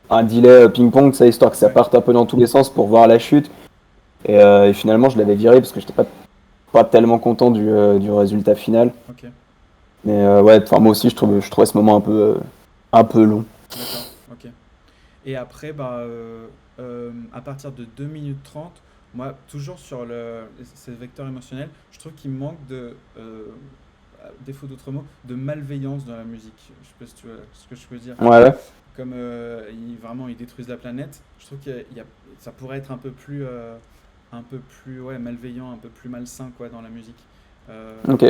un delay ping-pong, ça, histoire que ça Ouais, parte un peu dans tous les sens pour voir la chute. Et finalement, je l'avais viré parce que j'étais pas tellement content du résultat final. ok, Mais ouais, enfin, moi aussi, je trouvais ce moment un peu long. d'accord, ok. Et après, bah, à partir de 2 minutes 30, moi, toujours sur ces vecteurs émotionnels, je trouve qu'il manque à défaut d'autres mots, de malveillance dans la musique. Je sais pas si tu vois ce que je veux dire. Ouais, ouais. Comme vraiment ils détruisent la planète, je trouve que ça pourrait être un peu plus ouais, malveillant, un peu plus malsain quoi dans la musique. Euh, Ok.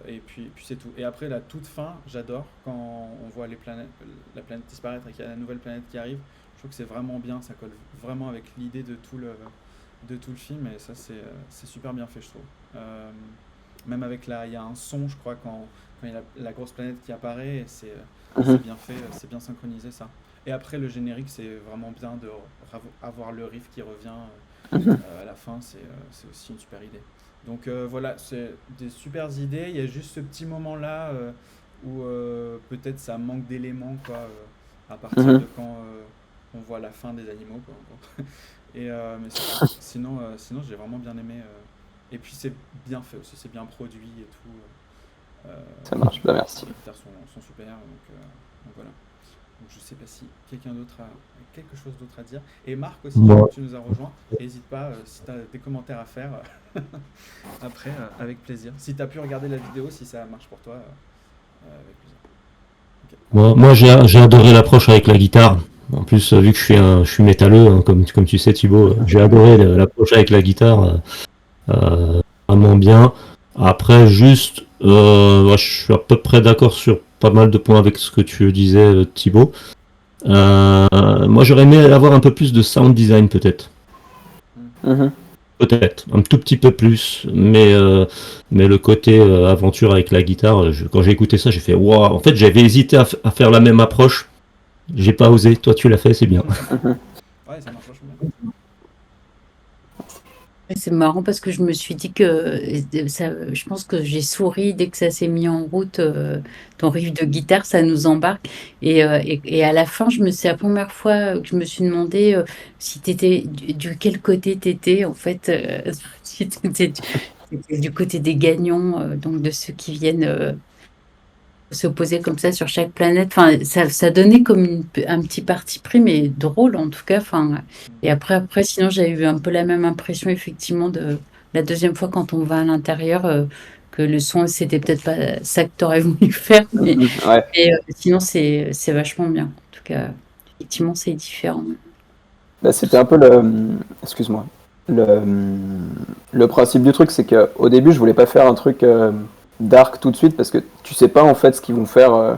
et puis c'est tout. Et après la toute fin, j'adore quand on voit la planète disparaître et qu'il y a la nouvelle planète qui arrive. Je trouve que c'est vraiment bien, ça colle vraiment avec l'idée de tout le film et ça c'est super bien fait je trouve. Même avec il y a un son je crois quand il y a la grosse planète qui apparaît et c'est Mhm, bien fait, c'est bien synchronisé ça. Et après le générique c'est vraiment bien de avoir le riff qui revient mhm, à la fin, c'est aussi une super idée. Donc voilà, c'est des super idées. Il y a juste ce petit moment-là où peut-être ça manque d'éléments quoi, à partir mhm. de quand on voit la fin des animaux quoi, en gros. Mais c'est tout. Sinon j'ai vraiment bien aimé. Et puis c'est bien fait aussi, c'est bien produit et tout. Ça marche, bah merci. Les guitares sont super, donc voilà. Donc je sais pas si quelqu'un d'autre a quelque chose d'autre à dire. Et Marc aussi, Moi, tu nous as rejoint. N'hésite pas, si tu as des commentaires à faire, après, avec plaisir. Si tu as pu regarder la vidéo, si ça marche pour toi, avec plaisir. moi j'ai adoré l'approche avec la guitare. En plus, vu que je suis métalleux, hein, comme tu sais Thibaut, j'ai adoré l'approche avec la guitare, vraiment bien. Après, juste, ouais, je suis à peu près d'accord sur pas mal de points avec ce que tu disais, Thibaut. Moi, j'aurais aimé avoir un peu plus de sound design, peut-être. Mhm. Peut-être, un tout petit peu plus, mais le côté aventure avec la guitare, quand j'ai écouté ça, j'ai fait waouh. En fait, j'avais hésité à faire la même approche. J'ai pas osé. Toi, tu l'as fait, c'est bien. Mhm. Ouais, ça marche vachement bien. Et c'est marrant parce que je me suis dit que je pense que j'ai souri dès que ça s'est mis en route, ton riff de guitare, ça nous embarque. Et à la fin, c'est la première fois que je me suis demandé si t'étais du quel côté t'étais en fait, si t'étais du côté des gagnants, donc de ceux qui viennent s'opposer comme ça sur chaque planète. Enfin, ça donnait comme un petit parti pris, mais drôle en tout cas. Enfin, et après, sinon, j'avais eu un peu la même impression, effectivement, de la deuxième fois quand on va à l'intérieur, que le son, c'était peut-être pas ça que tu aurais voulu faire, mais, Mhm. Ouais. sinon, c'est vachement bien. En tout cas, effectivement, c'est différent. Bah, c'était un peu excuse-moi. Le principe du truc, c'est qu'au début, je voulais pas faire un truc dark tout de suite parce que tu sais pas en fait ce qu'ils vont faire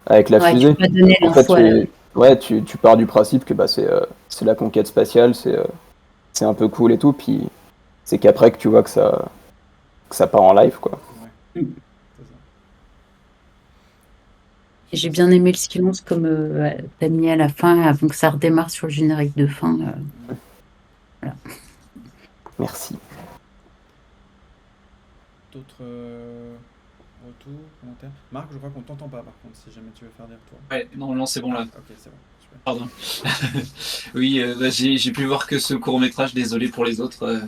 avec la Ouais, tu fusée. peux pas donner En fait, l'info à la ouais, tu pars du principe que bah, c'est la conquête spatiale, c'est un peu cool et tout, puis c'est qu'après que tu vois que ça part en live, quoi. Ouais, Mm. c'est ça. Et j'ai bien aimé le silence comme t'as mis à la fin, avant que ça redémarre sur le générique de fin. Voilà. Merci. D'autres retours, commentaires? Marc, je crois qu'on t'entend pas par contre, si jamais tu veux faire des retours. Ouais, non, c'est bon là. Ok, c'est bon, super. Pardon. Oui, bah, j'ai pu voir que ce court-métrage, désolé pour les autres.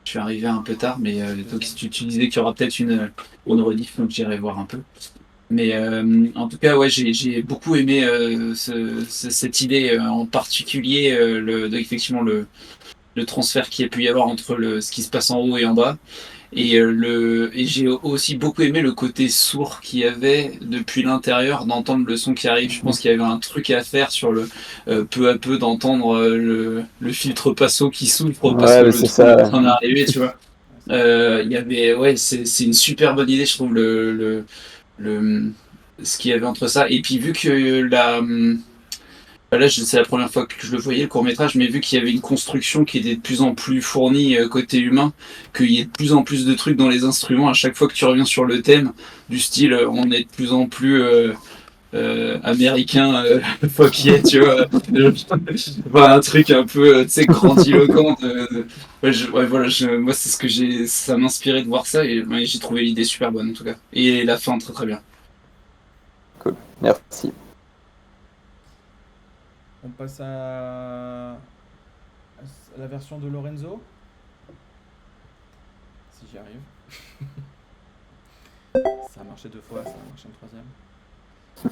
Je suis arrivé un peu tard, mais donc tu disais qu'il y aura peut-être une rediff, donc j'irai voir un peu. Mais en tout cas, ouais, j'ai beaucoup aimé cette idée, en particulier effectivement le transfert qu'il y a pu y avoir entre ce qui se passe en haut et en bas. Et j'ai aussi beaucoup aimé le côté sourd qu'il y avait depuis l'intérieur d'entendre le son qui arrive. Je pense qu'il y avait un truc à faire sur peu à peu d'entendre le filtre passo qui s'ouvre parce Ouais, que mais le c'est trou est ça. en train d'arriver, tu vois. Il y avait, ouais, c'est une super bonne idée, je trouve, ce qu'il y avait entre ça. Et puis vu que là, c'est la première fois que je le voyais, le court-métrage, mais vu qu'il y avait une construction qui était de plus en plus fournie côté humain, qu'il y ait de plus en plus de trucs dans les instruments, à chaque fois que tu reviens sur le thème, du style, on est de plus en plus américain, fuck yeah, tu vois. Enfin, un truc un peu, tu sais, grandiloquent. Ouais, voilà, moi, c'est ce que ça m'inspirait de voir ça, et ouais, j'ai trouvé l'idée super bonne, en tout cas. Et la fin, très très bien. Cool. Merci. On passe à la version de Lorenzo. Si j'y arrive. Ça a marché 2 fois, ça va marcher une troisième. Ok,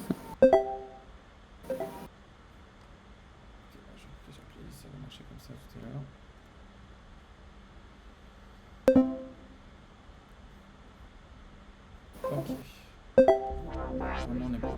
je fais sur playlist, ça va marcher comme ça tout à l'heure. Ok. Maintenant on est bon.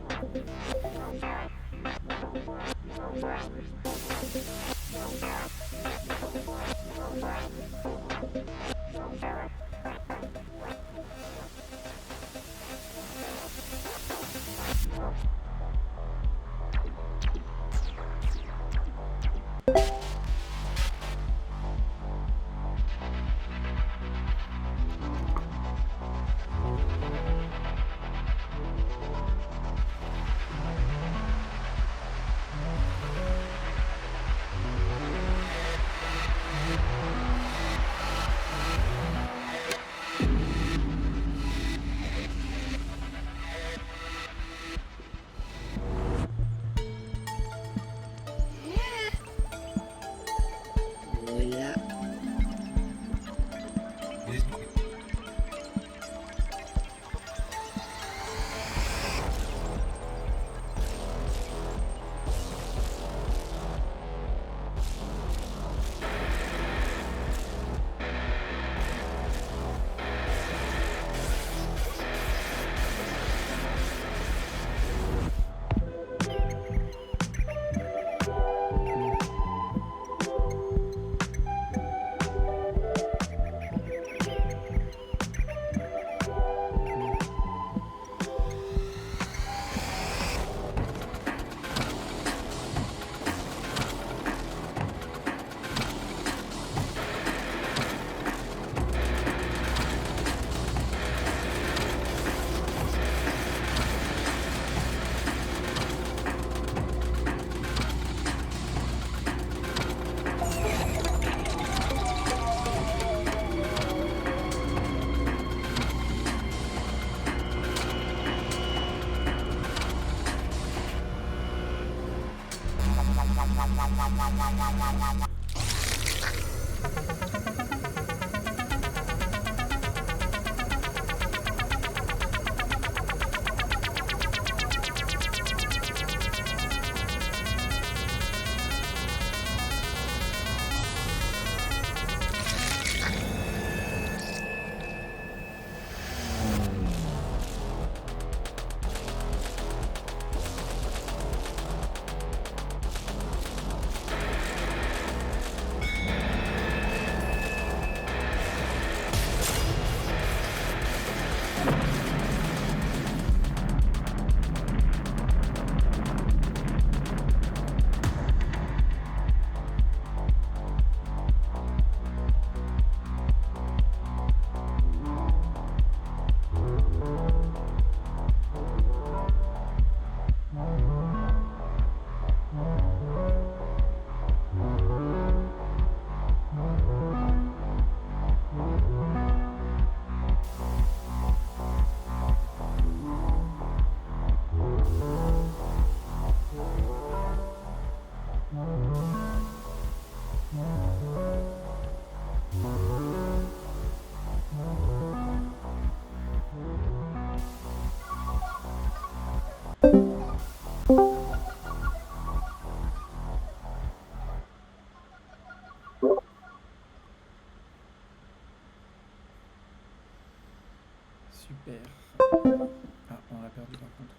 Super. Ah, on l'a perdu par contre.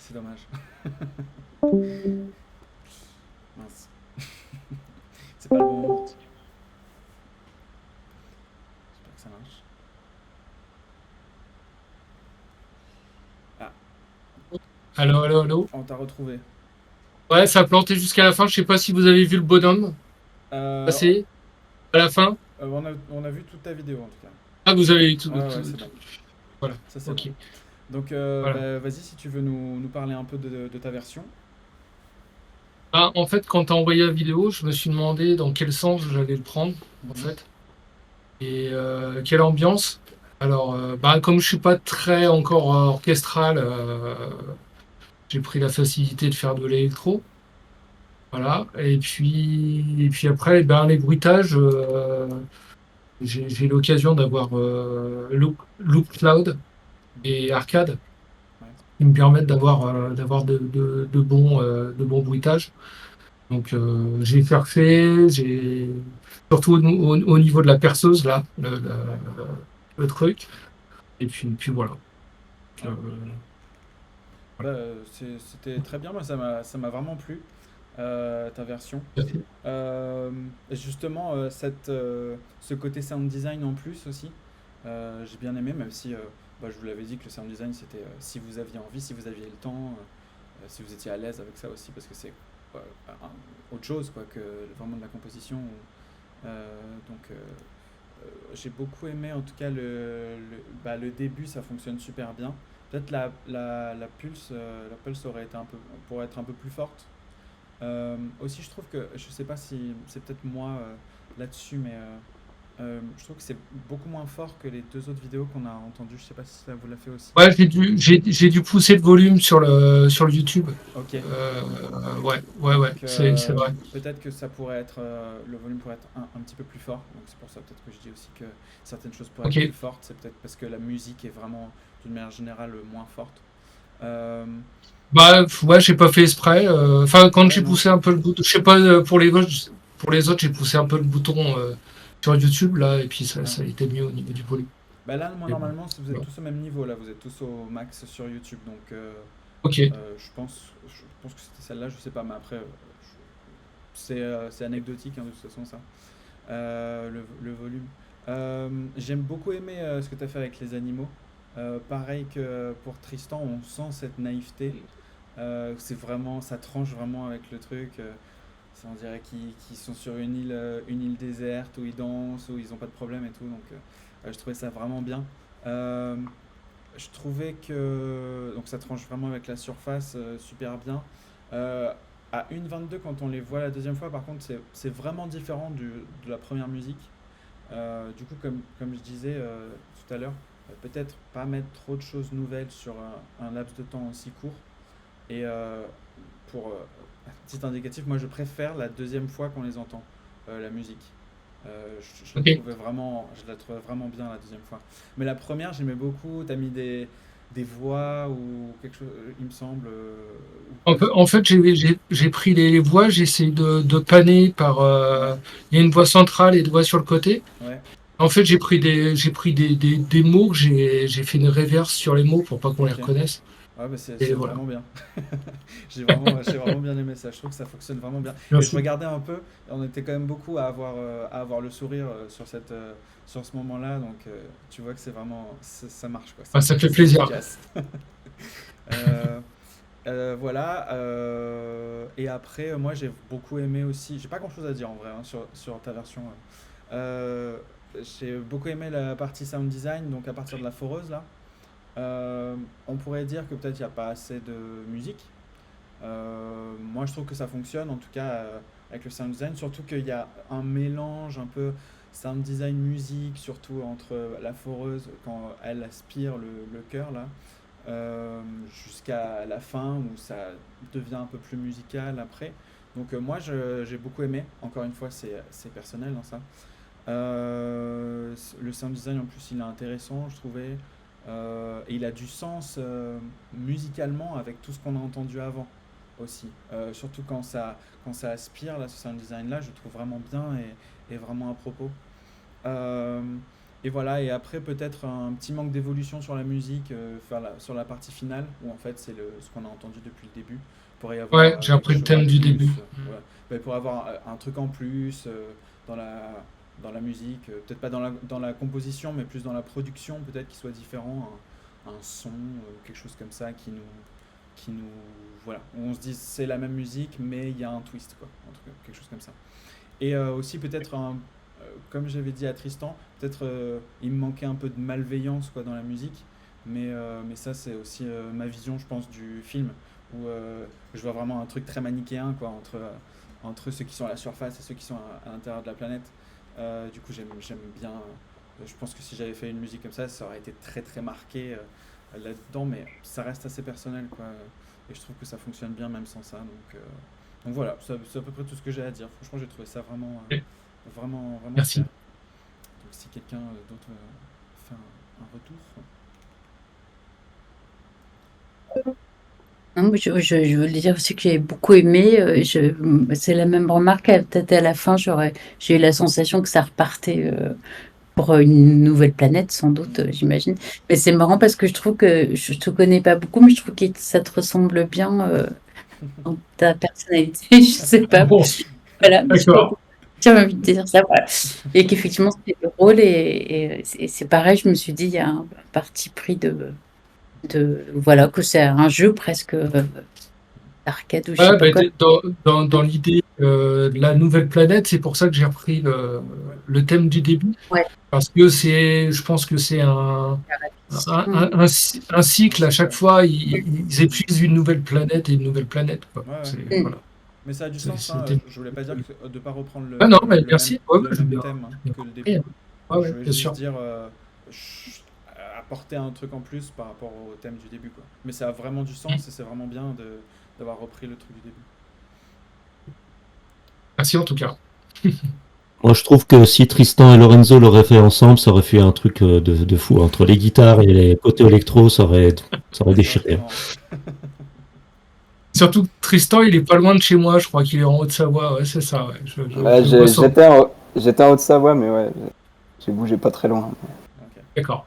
C'est dommage. Mince. C'est pas le bon moment. J'espère que ça marche. Ah, Allô, allô, allô. on t'a retrouvé. Ouais, ça a planté jusqu'à la fin. Je sais pas si vous avez vu le bonhomme Euh, passer à la fin. on a vu toute ta vidéo en tout cas. Ah, vous avez eu tout. Ouais, c'est bon. Voilà. Ça, c'est Ok. bon. Donc, Voilà. vas-y, si tu veux nous parler un peu de ta version. Ah, en fait, quand t'as envoyé la vidéo, je me suis demandé dans quel sens j'allais le prendre, en Mhm. fait, et quelle ambiance. Alors, comme je suis pas très encore orchestral, j'ai pris la facilité de faire de l'électro. Voilà. Et puis après, les bruitages, j'ai l'occasion d'avoir Loop Cloud et Arcade Ouais. qui me permettent d'avoir de bons bruitages. Donc j'ai cherché, surtout au niveau de la perceuse là, le truc. Et puis voilà. Ouais. Euh, Bah, c'était très bien, moi ça m'a vraiment plu, ta version. Justement, ce côté sound design en plus aussi, j'ai bien aimé, même si je vous l'avais dit que le sound design c'était si vous aviez envie, si vous aviez le temps, si vous étiez à l'aise avec ça aussi, parce que c'est autre chose quoi, que vraiment de la composition. Donc j'ai beaucoup aimé en tout cas le début, ça fonctionne super bien. Peut-être la pulse aurait été pourrait être un peu plus forte. Aussi, je trouve que, je sais pas si c'est peut-être moi là-dessus, mais je trouve que c'est beaucoup moins fort que les deux autres vidéos qu'on a entendues. Je sais pas si ça vous l'a fait aussi. ouais, j'ai dû pousser le volume sur le YouTube. Ok. Ouais, Donc, c'est vrai. peut-être que ça pourrait être, le volume pourrait être un petit peu plus fort. Donc c'est pour ça peut-être que je dis aussi que certaines choses pourraient Ok. être plus fortes. C'est peut-être parce que la musique est vraiment, d'une manière générale, moins forte. Euh, Ouais, j'ai pas fait exprès. Enfin, quand ouais, j'ai non. poussé un peu le bouton, je sais pas pour les autres, j'ai poussé un peu le bouton sur YouTube là, et puis ça, Ouais. ça a été mieux au niveau du volume. Bah là, moi, Mais bon, normalement, vous êtes voilà. tous au même niveau, là, vous êtes tous au max sur YouTube, donc Ok. je pense que c'était celle-là, je sais pas, mais après, c'est anecdotique hein, de toute façon, ça, le volume. J'aime beaucoup aimé ce que tu as fait avec les animaux. Pareil que pour Tristan, on sent cette naïveté. C'est vraiment, ça tranche vraiment avec le truc. On dirait qu'ils sont sur une île déserte où ils dansent, où ils n'ont pas de problème et tout, donc je trouvais ça vraiment bien. Euh, je trouvais que donc ça tranche vraiment avec la surface super bien. Euh, à 1,22 quand on les voit la deuxième fois, par contre, c'est vraiment différent de la première musique. Du coup, comme je disais peut-être pas mettre trop de choses nouvelles sur un laps de temps aussi court. Et pour petit indicatif, moi je préfère la deuxième fois qu'on les entend, la musique. Ok. Je la trouvais vraiment bien la deuxième fois. Mais la première, j'aimais beaucoup. T'as mis des voix ou quelque chose, il me semble. Ou pas. En fait, j'ai pris les voix, j'ai essayé de panner par. Ouais, Il y a une voix centrale et des voix sur le côté. ouais, En fait, j'ai pris des mots, que j'ai fait une réverse sur les mots pour pas qu'on les ok. reconnaisse. Ouais, bah c'est Et c'est voilà. vraiment bien. J'ai vraiment bien aimé ça. Je trouve que ça fonctionne vraiment bien. Et je Merci. regardais un peu, on était quand même beaucoup à avoir le sourire sur ce moment-là. Donc tu vois que ça marche quoi. Ah, ça fait C'est plaisir. efficace. Euh, voilà. Et après, moi j'ai beaucoup aimé aussi. J'ai pas grand-chose à dire en vrai sur ta version. Euh, j'ai beaucoup aimé la partie sound design, donc à partir de la foreuse là. On pourrait dire que peut-être il n'y a pas assez de musique. Moi, je trouve que ça fonctionne, en tout cas avec le sound design, surtout qu'il y a un mélange un peu sound design musique, surtout entre la foreuse quand elle aspire le chœur là, euh, jusqu'à la fin où ça devient un peu plus musical après. Donc moi, j'ai beaucoup aimé. Encore une fois, c'est personnel hein, ça. Le sound design en plus, il est intéressant, je trouvais. Et il a du sens musicalement avec tout ce qu'on a entendu avant aussi. Surtout quand ça aspire, là, ce sound design-là, je trouve vraiment bien et vraiment à propos. Euh, et voilà, et après peut-être un petit manque d'évolution sur la musique, sur la partie finale, où en fait c'est ce qu'on a entendu depuis le début. Il pourrait y avoir Ouais, j'ai quelque repris le chose en thème du plus. début. Voilà. Ben, il pourrait y avoir un truc en plus dans dans la musique, peut-être pas dans la composition, mais plus dans la production, peut-être qu'il soit différent, un son, quelque chose comme ça qui nous, voilà, où on se dit c'est la même musique, mais il y a un twist, quoi, en tout cas, quelque chose comme ça. Et aussi peut-être comme j'avais dit à Tristan, peut-être il me manquait un peu de malveillance quoi dans la musique, mais ça c'est aussi ma vision je pense du film où je vois vraiment un truc très manichéen quoi entre ceux qui sont à la surface et ceux qui sont à l'intérieur de la planète. Du coup j'aime bien. Je pense que si j'avais fait une musique comme ça aurait été très très marqué là-dedans, mais ça reste assez personnel quoi. Et je trouve que ça fonctionne bien même sans ça. Donc voilà, c'est à peu près tout ce que j'ai à dire. Franchement, j'ai trouvé ça Ok. vraiment super. Merci. Donc si quelqu'un d'autre fait un retour. Non, mais je voulais dire aussi que j'ai beaucoup aimé. C'est la même remarque. Peut-être à la fin, j'ai eu la sensation que ça repartait pour une nouvelle planète, sans doute, j'imagine. Mais c'est marrant parce que je trouve que je te connais pas beaucoup, mais je trouve que ça te ressemble bien dans ta personnalité. Je sais Ah pas. bon, Voilà, je sais pas d'accord. pourquoi. J'avais envie de dire ça, voilà. Et qu'effectivement, c'était le rôle. Et c'est pareil, je me suis dit, il y a un parti pris voilà, que c'est un jeu presque arcade ou je sais Ouais, pas ben, quoi. dans l'idée de la nouvelle planète, c'est pour ça que j'ai repris Ouais. le thème du début. Ouais, Parce que je pense que c'est la répétition. un cycle. À chaque Ouais. fois, ils épuisent une nouvelle planète et une nouvelle planète, quoi. Ouais, ouais. Mm. Voilà. Mais ça a du sens, hein. C'était. Je voulais pas dire que, de pas reprendre Ah non, mais merci. Ouais, ouais, le je veux même bien, thème hein, bien que le compris, début. hein. Ouais, Je ouais, voulais bien juste sûr. dire apporter un truc en plus par rapport au thème du début quoi. Mais ça a vraiment du Mm. sens et c'est vraiment bien d'avoir repris le truc du début. Merci en tout cas. Moi, je trouve que si Tristan et Lorenzo l'auraient fait ensemble, ça aurait fait un truc de fou. Entre les guitares et les côtés électro, ça aurait Ça aurait été déchiré. marrant. Surtout que Tristan, il est pas loin de chez moi. Je crois qu'il est en Haute-Savoie. Ouais, c'est ça. Ouais. Ouais, Je vois ça. j'étais en Haute-Savoie, mais ouais, j'ai bougé pas très loin. Ok. D'accord.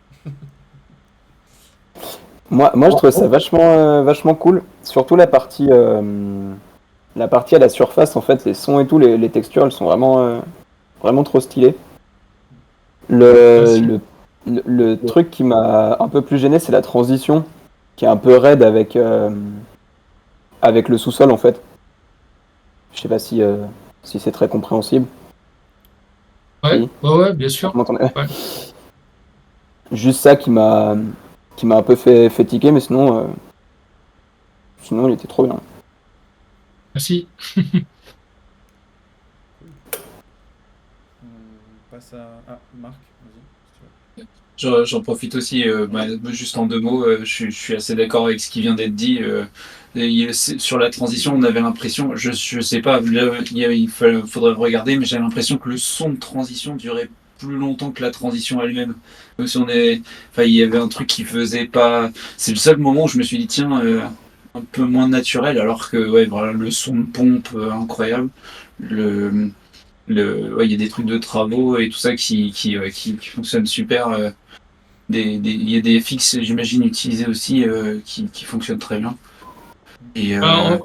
Moi, je trouvais ça vachement cool. Surtout la partie à la surface, en fait, les sons et tout, les textures, elles sont vraiment trop stylées. Le, Merci. le, le truc qui m'a un peu plus gêné, c'est la transition, qui est un peu raide avec le sous-sol, en fait. Je sais pas si c'est très compréhensible. Ouais, Si, ouais, bien vous sûr. m'entendez? Ouais. Juste ça qui m'a un peu fait tiquer, mais sinon, il était trop bien. Merci. Cool. On passe à Marc, vas-y, si tu veux. J'en profite aussi, juste en 2 mots, je suis assez d'accord avec ce qui vient d'être dit. Sur la transition, on avait l'impression, je sais pas, faudrait regarder, mais j'ai l'impression que le son de transition durait plus longtemps que la transition elle-même. Comme si il y avait un truc qui faisait pas. C'est le seul moment où je me suis dit, tiens, un peu moins naturel, alors que ouais, voilà, le son de pompe incroyable. Il y a des trucs de travaux et tout ça qui fonctionnent super. Il y a des FX, j'imagine, utilisés aussi qui fonctionnent très bien. Et Bah,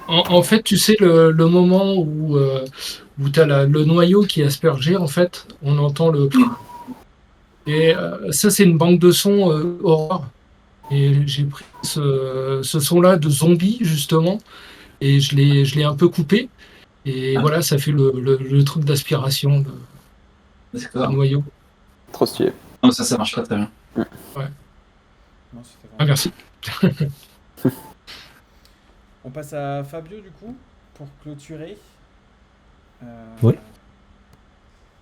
en fait, tu sais, le moment où tu as le noyau qui est aspergé, en fait, on entend le. Et ça, c'est une banque de sons horreur. Et j'ai pris ce son-là de zombie, justement, et je l'ai un peu coupé. Et Ah. voilà, ça fait le truc d'aspiration de d'accord. noyau. Trop stylé. Non, ça marche pas très bien. Non, c'était Ah, vraiment- merci. On passe à Fabio du coup pour clôturer. Oui.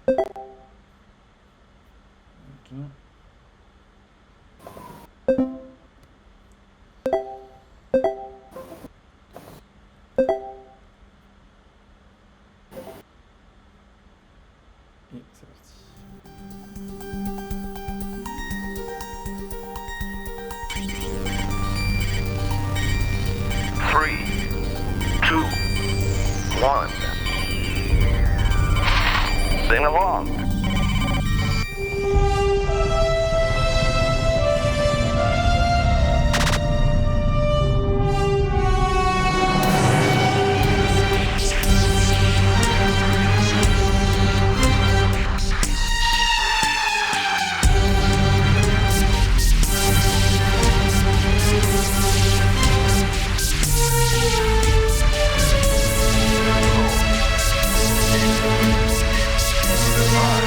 Ok. Et c'est parti. 3, 2, 1. Sing along. Goodbye.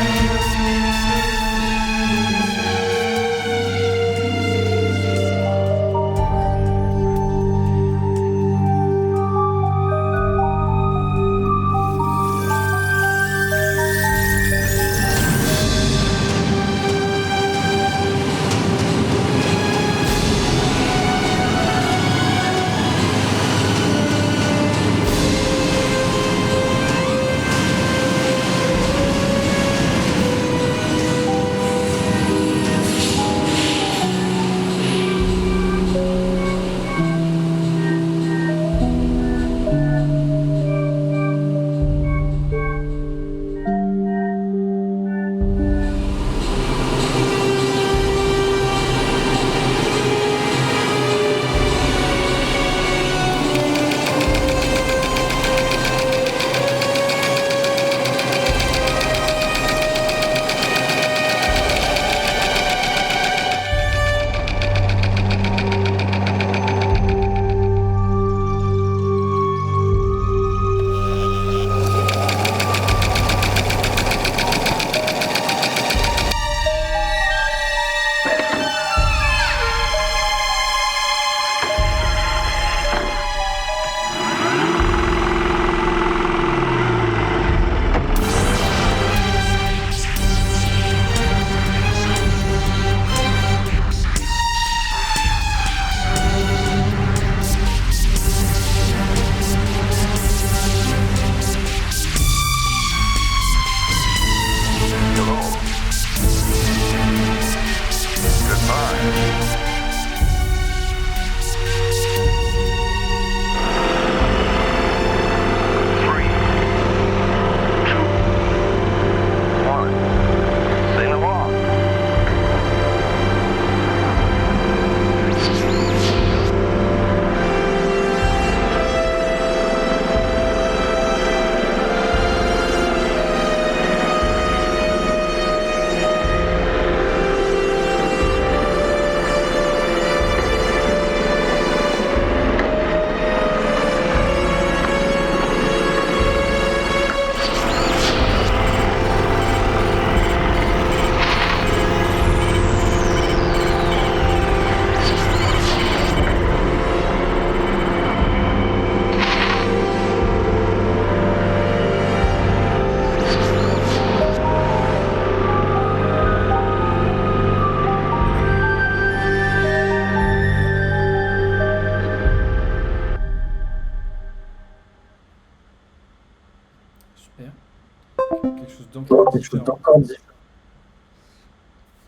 différent. quelque chose d'encore différent.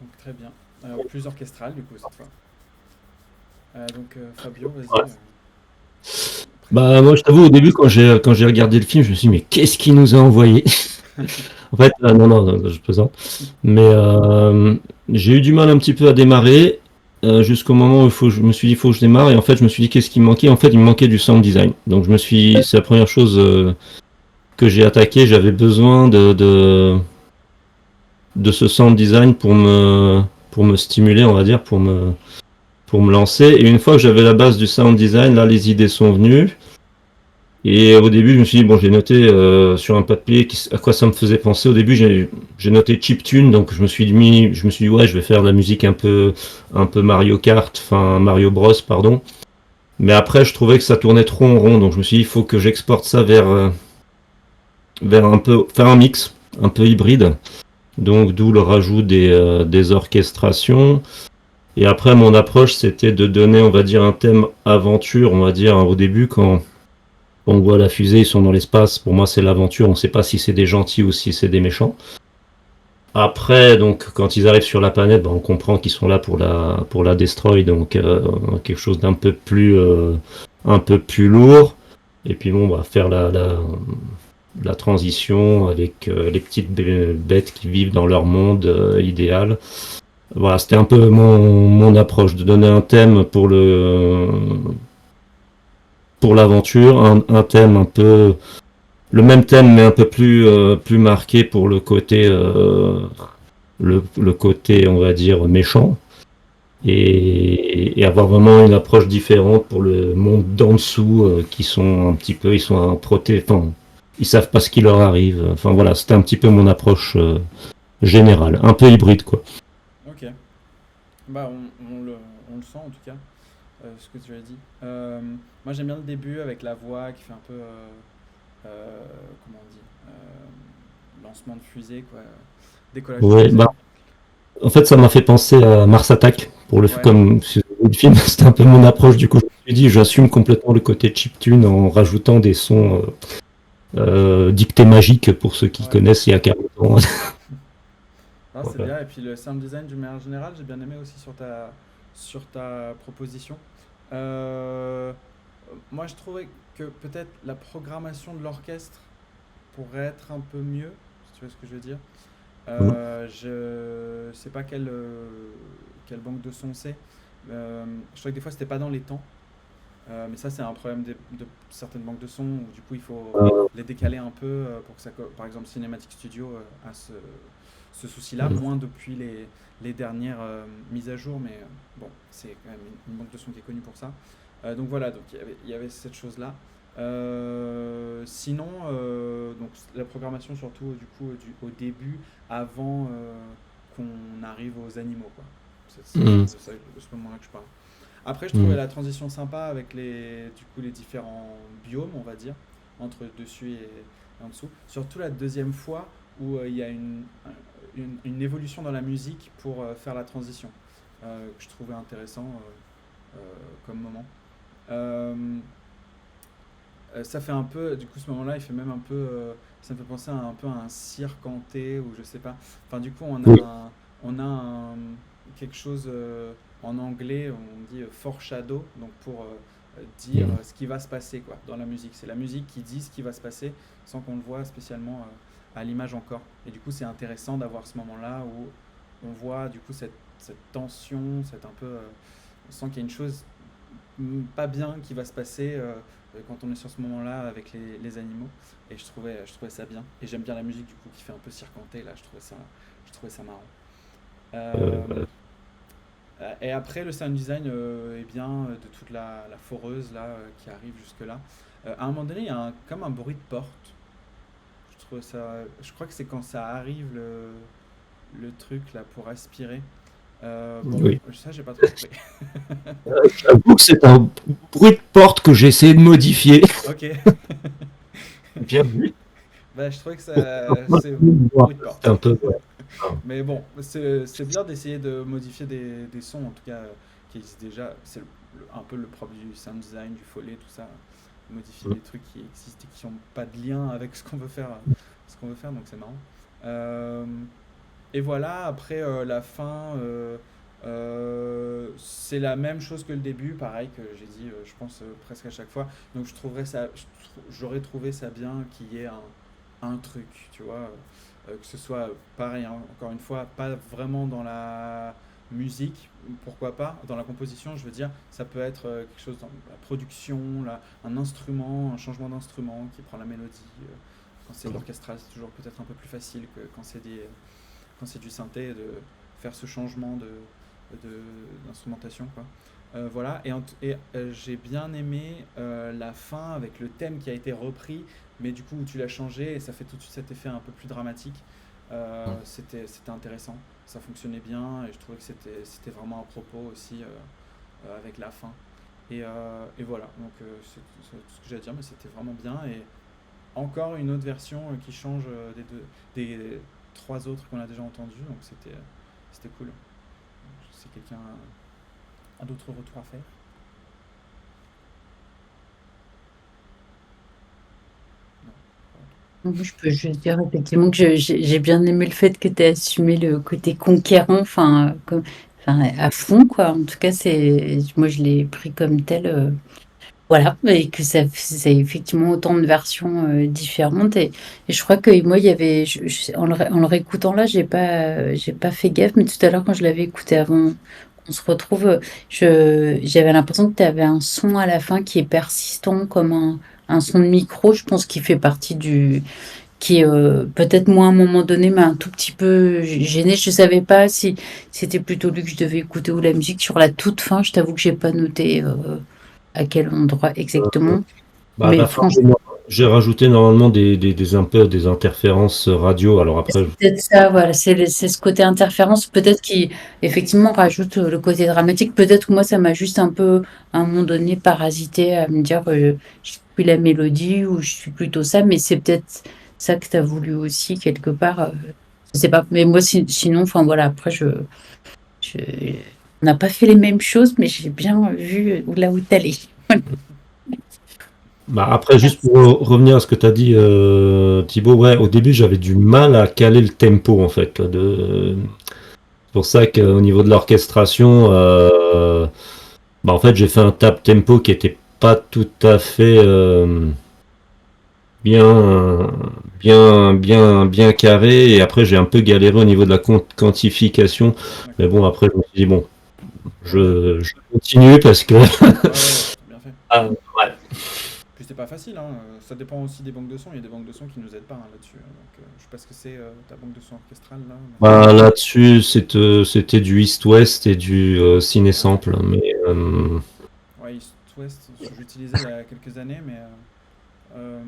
Donc très bien. Plus orchestral du coup cette fois. Donc Fabio, vas-y. Ouais. Bah moi je t'avoue au début quand j'ai regardé le film je me suis dit mais qu'est-ce qu'il nous a envoyé? En fait non, je plaisante. Mais j'ai eu du mal un petit peu à démarrer jusqu'au moment où je me suis dit il faut que je démarre et en fait je me suis dit qu'est-ce qui me manquait? En fait il me manquait du sound design. Donc c'est la première chose que j'ai attaqué. J'avais besoin de ce sound design pour me stimuler on va dire pour me lancer. Et une fois que j'avais la base du sound design, là, les idées sont venues. Et au début, je me suis dit, bon, j'ai noté sur un papier à quoi ça me faisait penser. Au début, j'ai noté chiptune, donc je me suis dit, ouais, je vais faire de la musique un peu Mario Kart, enfin Mario Bros, pardon. Mais après, je trouvais que ça tournait trop en rond, donc je me suis dit, il faut que j'exporte ça vers faire un mix, un peu hybride. Donc, d'où le rajout des orchestrations. Et après, mon approche, c'était de donner, on va dire, un thème aventure, on va dire, au début, quand on voit la fusée, ils sont dans l'espace, pour moi, c'est l'aventure, on ne sait pas si c'est des gentils ou si c'est des méchants. Après, donc, quand ils arrivent sur la planète, on comprend qu'ils sont là pour la destroy, donc quelque chose d'un peu plus lourd. Et puis bon, on va faire la transition avec les petites bêtes qui vivent dans leur monde idéal. Voilà, c'était un peu mon approche, de donner un thème pour l'aventure, un thème un peu le même thème mais un peu plus marqué pour le côté le côté on va dire méchant et avoir vraiment une approche différente pour le monde d'en dessous qui sont un petit peu ils sont enfin ils savent pas ce qui leur arrive. Enfin voilà, c'était un petit peu mon approche générale, un peu hybride quoi. Ok. Bah on le sent en tout cas, ce que tu as dit. Moi j'aime bien le début avec la voix qui fait un peu, comment on dit, lancement de fusée quoi, décollage de Ouais, fusée. bah en fait ça m'a fait penser à Mars Attack pour Ouais. comme le film, c'était un peu mon approche du coup. Je me suis dit j'assume complètement le côté chiptune en rajoutant des sons dictée magique pour ceux qui Ouais. connaissent il y a 40 ans. Ah, c'est Voilà. bien. Et puis le sound design d'une manière générale, j'ai bien aimé aussi sur ta proposition. Euh, Moi, je trouvais que peut-être la programmation de l'orchestre pourrait être un peu mieux, si tu vois ce que je veux dire. Mhm. Je sais pas quelle banque de son c'est. Je trouvais que des fois, c'était pas dans les temps. Mais ça, c'est un problème de certaines banques de son où du coup, il faut les décaler un peu pour que ça. Par exemple, Cinematic Studio a ce souci-là, Mhm. moins depuis les dernières mises à jour, mais bon, c'est quand même une banque de son qui est connue pour ça. Donc voilà, donc il y avait cette chose-là. Sinon, donc la programmation surtout du coup au début, avant qu'on arrive aux animaux, quoi. C'est Mhm. de ce moment-là que je parle. Après, je trouvais Mhm. la transition sympa avec les différents biomes, on va dire, entre dessus et en dessous. Surtout la deuxième fois où il y a une évolution dans la musique pour faire la transition, que je trouvais intéressant comme moment. Euh, Ça fait un peu, du coup, ce moment-là, il fait même un peu, ça me fait penser un peu à un cirque hanté ou je sais pas. Enfin, du coup, Oui. quelque chose en anglais, on dit foreshadow, donc pour dire Mhm. ce qui va se passer quoi, dans la musique. C'est la musique qui dit ce qui va se passer sans qu'on le voit spécialement à l'image encore. Et du coup, c'est intéressant d'avoir ce moment-là où on voit du coup cette tension, cette un peu, on sent qu'il y a une chose pas bien qui va se passer quand on est sur ce moment-là avec les animaux. Et je trouvais ça bien. Et j'aime bien la musique du coup qui fait un peu circanté là. Je trouvais ça marrant. Euh, Euh, et après le sound design est bien de toute la foreuse là qui arrive jusque là. À un moment donné, il y a comme un bruit de porte. Je trouve ça. Je crois que c'est quand ça arrive le truc là pour aspirer. Bon, oui. ça j'ai pas trop compris. J'avoue que c'est un bruit de porte que j'ai essayé de modifier. Ok. Bien vu. Bah, je trouvais que Moi, c'est bruit de porte. c'est un peu. Ouais. Mais bon, c'est bien d'essayer de modifier des sons, en tout cas, qui existent déjà. C'est un peu le propre du sound design, du foley, tout ça. Modifier des trucs qui existent et qui n'ont pas de lien avec ce qu'on veut faire, donc c'est marrant. Euh, et voilà, après la fin, c'est la même chose que le début, pareil que j'ai dit, je pense presque à chaque fois. Donc j'aurais trouvé ça bien qu'il y ait un truc, tu vois, que ce soit pareil, hein, encore une fois, pas vraiment dans la musique, pourquoi pas, dans la composition, je veux dire, ça peut être quelque chose dans la production, un instrument, un changement d'instrument qui prend la mélodie. Quand c'est de l'orchestral, c'est toujours peut-être un peu plus facile que quand c'est du synthé, de faire ce changement d'instrumentation, quoi. Voilà, j'ai bien aimé la fin avec le thème qui a été repris, mais du coup où tu l'as changé et ça fait tout de suite cet effet un peu plus dramatique. C'était intéressant, ça fonctionnait bien et je trouvais que c'était vraiment à propos aussi avec la fin. Et voilà, donc c'est tout ce que j'ai à dire, mais c'était vraiment bien. Et encore une autre version qui change des trois autres qu'on a déjà entendus, donc c'était cool. Si quelqu'un a d'autres retours à faire. Moi, je peux juste dire effectivement que j'ai bien aimé le fait que tu aies assumé le côté conquérant, enfin, à fond, quoi. En tout cas, moi, je l'ai pris comme tel. Voilà, et que c'est effectivement autant de versions différentes. Et je crois que moi, il y avait, en le réécoutant là, j'ai pas fait gaffe, mais tout à l'heure, quand je l'avais écouté avant qu'on se retrouve, j'avais l'impression que tu avais un son à la fin qui est persistant, comme un son de micro, je pense, qui fait partie qui est peut-être moi à un moment donné, mais un tout petit peu gêné. Je savais pas si c'était plutôt lui que je devais écouter ou la musique sur la toute fin. Je t'avoue que j'ai pas noté à quel endroit exactement. Bah, à Mais la fin, franchement, j'ai rajouté normalement un peu des interférences radio. Alors après, c'est peut-être ça, voilà, c'est ce côté interférence, peut-être qui effectivement rajoute le côté dramatique. Peut-être que moi, ça m'a juste un peu, à un moment donné, parasité à me dire, je suis plus la mélodie ou je suis plutôt ça, mais c'est peut-être ça que tu as voulu aussi quelque part. Je sais pas, mais moi, sinon, enfin voilà, après, je- on n'a pas fait les mêmes choses, mais j'ai bien vu là où t'allais. bah après, juste pour revenir à ce que tu as dit, Thibaut, ouais, au début, j'avais du mal à caler le tempo, en fait. C'est pour ça qu'au niveau de l'orchestration, bah, en fait, j'ai fait un tap tempo qui était pas tout à fait bien, bien carré. Et après, j'ai un peu galéré au niveau de la quantification. Mais bon, après, je me suis dit, bon, je continue parce que. Bien fait. Ah, ouais. Puis c'est pas facile, hein. Ça dépend aussi des banques de son. Il y a des banques de son qui nous aident pas, hein, là-dessus. Donc, je sais pas ce que c'est ta banque de son orchestrale là. Bah, là-dessus, c'était du East-West et du Ciné-Sample. Mais Ouais, East West, j'utilisais il y a quelques années, mais je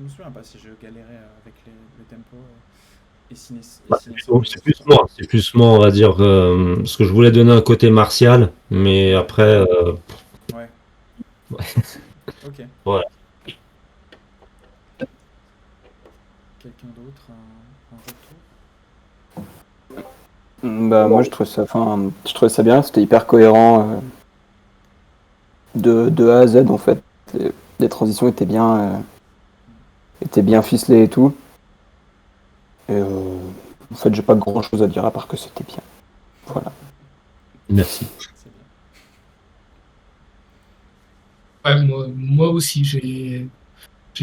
me souviens pas si je galérais avec les tempos et c'est plus moi, on va dire, parce que je voulais donner un côté martial, mais après, Ouais. Ok. voilà. Quelqu'un d'autre, un retour? Bah, moi, je trouvais ça bien, c'était hyper cohérent de A à Z en fait. Les transitions étaient bien ficelées et tout. Et en fait, j'ai pas grand chose à dire à part que c'était bien. Voilà. Merci. C'est bien. Ouais, moi aussi, j'ai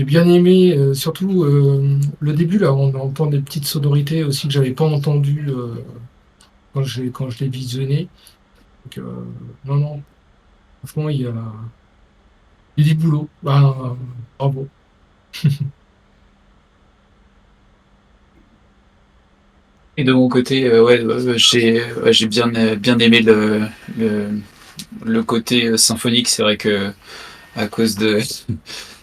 bien aimé, surtout le début, là, on entend des petites sonorités aussi que j'avais pas entendues quand je l'ai visionné. Donc, non, franchement, il y a du boulot. Bah, bravo. Et de mon côté, j'ai bien aimé le côté symphonique. C'est vrai que à cause de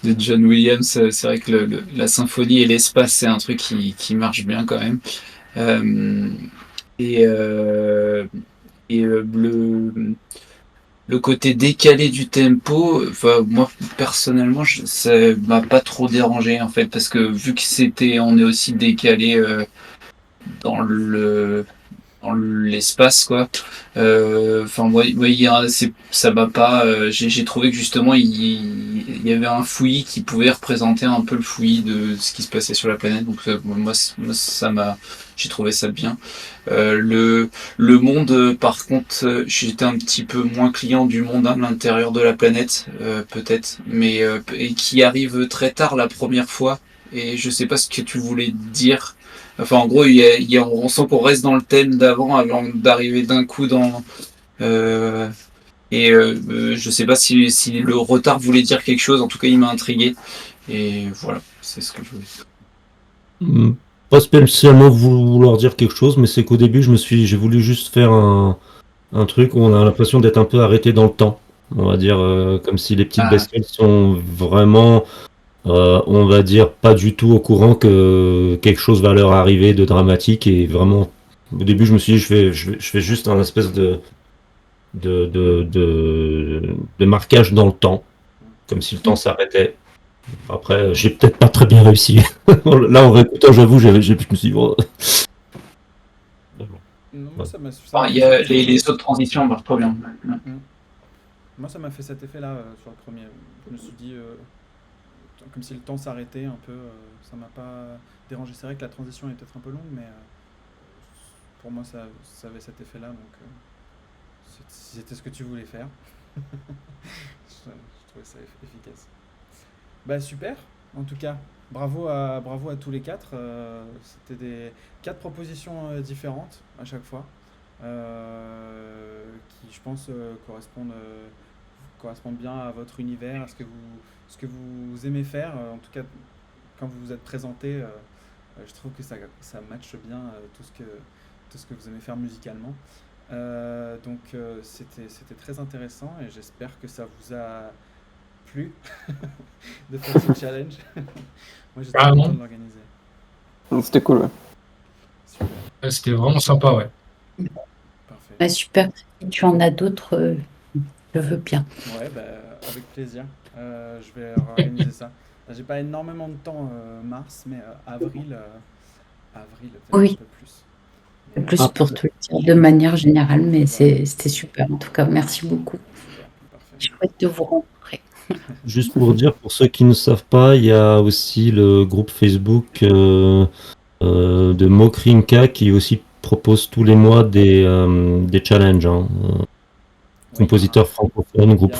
John Williams, c'est vrai que la symphonie et l'espace, c'est un truc qui marche bien quand même. Euh, et euh, le côté décalé du tempo, enfin, moi personnellement, ça m'a pas trop dérangé en fait, parce que vu que on est aussi décalé dans dans l'espace, quoi. Enfin, moi, ça m'a pas. J'ai trouvé que justement, il y avait un fouillis qui pouvait représenter un peu le fouillis de ce qui se passait sur la planète. Donc, moi, ça m'a. J'ai trouvé ça bien. Le monde, par contre, j'étais un petit peu moins client du monde à l'intérieur de la planète, peut-être, mais et qui arrive très tard la première fois. Et je sais pas ce que tu voulais dire. Enfin, en gros, on sent qu'on reste dans le thème d'avant avant d'arriver d'un coup dans. Je sais pas si le retard voulait dire quelque chose. En tout cas, il m'a intrigué. Et voilà, c'est ce que je voulais dire. Pas spécialement vouloir dire quelque chose, mais c'est qu'au début, j'ai voulu juste faire un truc où on a l'impression d'être un peu arrêté dans le temps. On va dire comme si les petites bestioles sont vraiment, on va dire, pas du tout au courant que quelque chose va leur arriver de dramatique. Et vraiment, au début, je me suis dit, je fais juste un espèce de marquage dans le temps, comme si le temps s'arrêtait. Après, j'ai peut-être pas très bien réussi. Là, en réécoutant, j'avoue, je me suis dit, oh. Non, moi, ça m'a Il y a les autres transitions marchent trop bien. Moi, ça m'a fait cet effet-là sur le premier. Je me suis dit, comme si le temps s'arrêtait un peu. Ça m'a pas dérangé. C'est vrai que la transition est peut-être un peu longue, mais pour moi, ça avait cet effet-là. Donc, si c'était ce que tu voulais faire, je trouvais ça efficace. Bah super, en tout cas, bravo à tous les quatre. C'était des 4 propositions différentes à chaque fois, qui je pense correspondent bien à votre univers, à ce que vous aimez faire. En tout cas, quand vous vous êtes présenté, je trouve que ça matche bien tout ce que vous aimez faire musicalement. Donc c'était très intéressant et j'espère que ça vous a plu de faire ce challenge. Moi j'étais content de l'organiser. C'était cool, ouais. Super. C'était vraiment sympa, ouais. Parfait. Ah, super. Si tu en as d'autres, je veux bien. Ouais, bah, avec plaisir. Je vais organiser ça. J'ai pas énormément de temps mars, mais avril peut-être Oui. un peu plus. Plus pour te le dire de manière générale, mais c'était super. En tout cas, merci beaucoup. Super, parfait. Chouette de vous rencontrer. Juste pour dire, pour ceux qui ne savent pas, il y a aussi le groupe Facebook de Mokrinka qui aussi propose tous les mois des challenges. Compositeur francophone, groupe.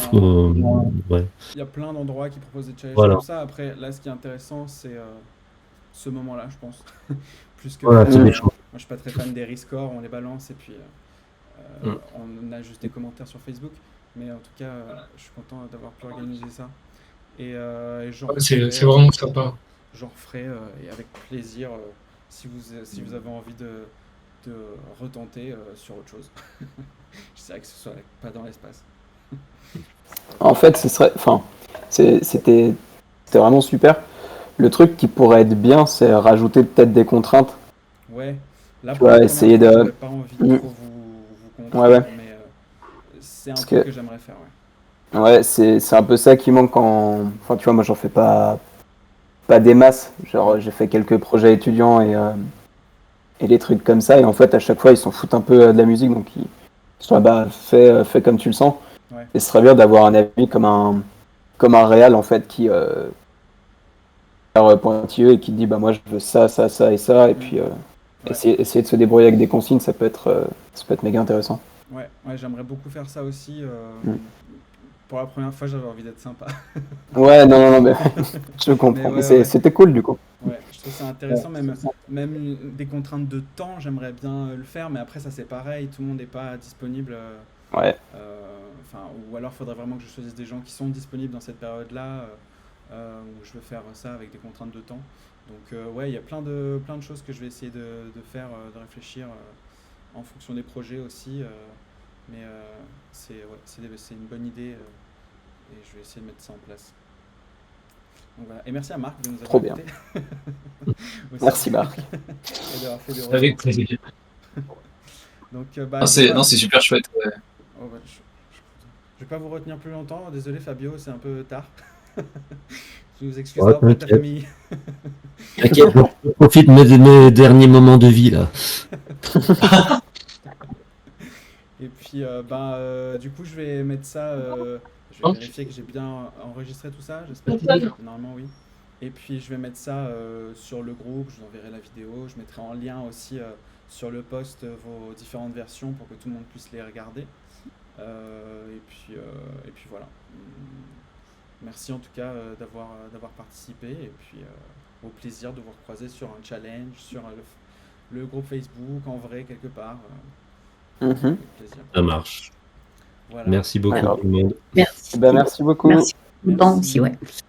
Ouais. Il y a plein d'endroits qui proposent des challenges Voilà. comme ça. Après, là, ce qui est intéressant, c'est ce moment-là, je pense. Plus que Voilà, c'est des moi, choses. je suis pas très fan des rescores, on les balance et puis on a juste des commentaires sur Facebook. Mais en tout cas, je suis content d'avoir pu organiser ça. Et C'est vraiment sympa. j'en referai et avec plaisir si vous avez envie de retenter sur autre chose. Je sais que ce soit pas dans l'espace. En fait, c'était vraiment super. Le truc qui pourrait être bien, c'est rajouter peut-être des contraintes. Ouais, là Tu pour vois, la essayer première fois, de- j'avais pas envie de trop vous contraindre, Ouais. mais c'est un Parce truc que- que j'aimerais faire, ouais. Ouais, c'est un peu ça qui manque quand. Enfin, tu vois, moi, j'en fais pas des masses. Genre, j'ai fait quelques projets étudiants et des trucs comme ça. Et en fait, à chaque fois, ils s'en foutent un peu de la musique. Donc, ils sont là, bah, fais comme tu le sens. Ouais. Et ce serait bien d'avoir un ami comme un réal, en fait, qui pointilleux et qui dit, bah, moi, je veux ça, ça, ça et ça. Et puis, essayer de se débrouiller avec des consignes, ça peut être méga intéressant. Ouais, j'aimerais beaucoup faire ça aussi. Mm. Pour la première fois, j'avais envie d'être sympa. Ouais, non, mais je comprends. Mais ouais, Mais ouais. c'était cool, du coup. Ouais, je trouve ça intéressant, même des contraintes de temps, j'aimerais bien le faire, mais après ça c'est pareil, tout le monde n'est pas disponible. Ouais. Ou alors il faudrait vraiment que je choisisse des gens qui sont disponibles dans cette période-là, où je veux faire ça avec des contraintes de temps. Donc ouais, il y a plein de choses que je vais essayer de faire, de réfléchir en fonction des projets aussi. Mais c'est une bonne idée et je vais essayer de mettre ça en place. Donc voilà. Et merci à Marc de nous avoir Trop bien. écoutés. Merci, Marc. Et d'avoir fait des Avec retours. plaisir. Donc, Non, c'est super chouette. Ouais. Oh, ouais, je vais pas vous retenir plus longtemps. Désolé Fabio, c'est un peu tard. Je vous excuse Ouais, auprès de ta t'inquiète. famille. T'inquiète, je profite de mes derniers moments de vie là. Et puis, du coup, je vais mettre ça. Je vais Ok. vérifier que j'ai bien enregistré tout ça. J'espère que normalement, oui. Et puis, je vais mettre ça sur le groupe. Je vous enverrai la vidéo. Je mettrai en lien aussi sur le post vos différentes versions pour que tout le monde puisse les regarder. Et puis voilà. Merci en tout cas d'avoir participé. Et puis, au plaisir de vous recroiser sur un challenge, sur le groupe Facebook, en vrai, quelque part. Avec plaisir. Ça marche. Voilà. Merci beaucoup Alors, tout le monde. Merci. merci beaucoup. Merci pour le temps Merci. aussi, ouais.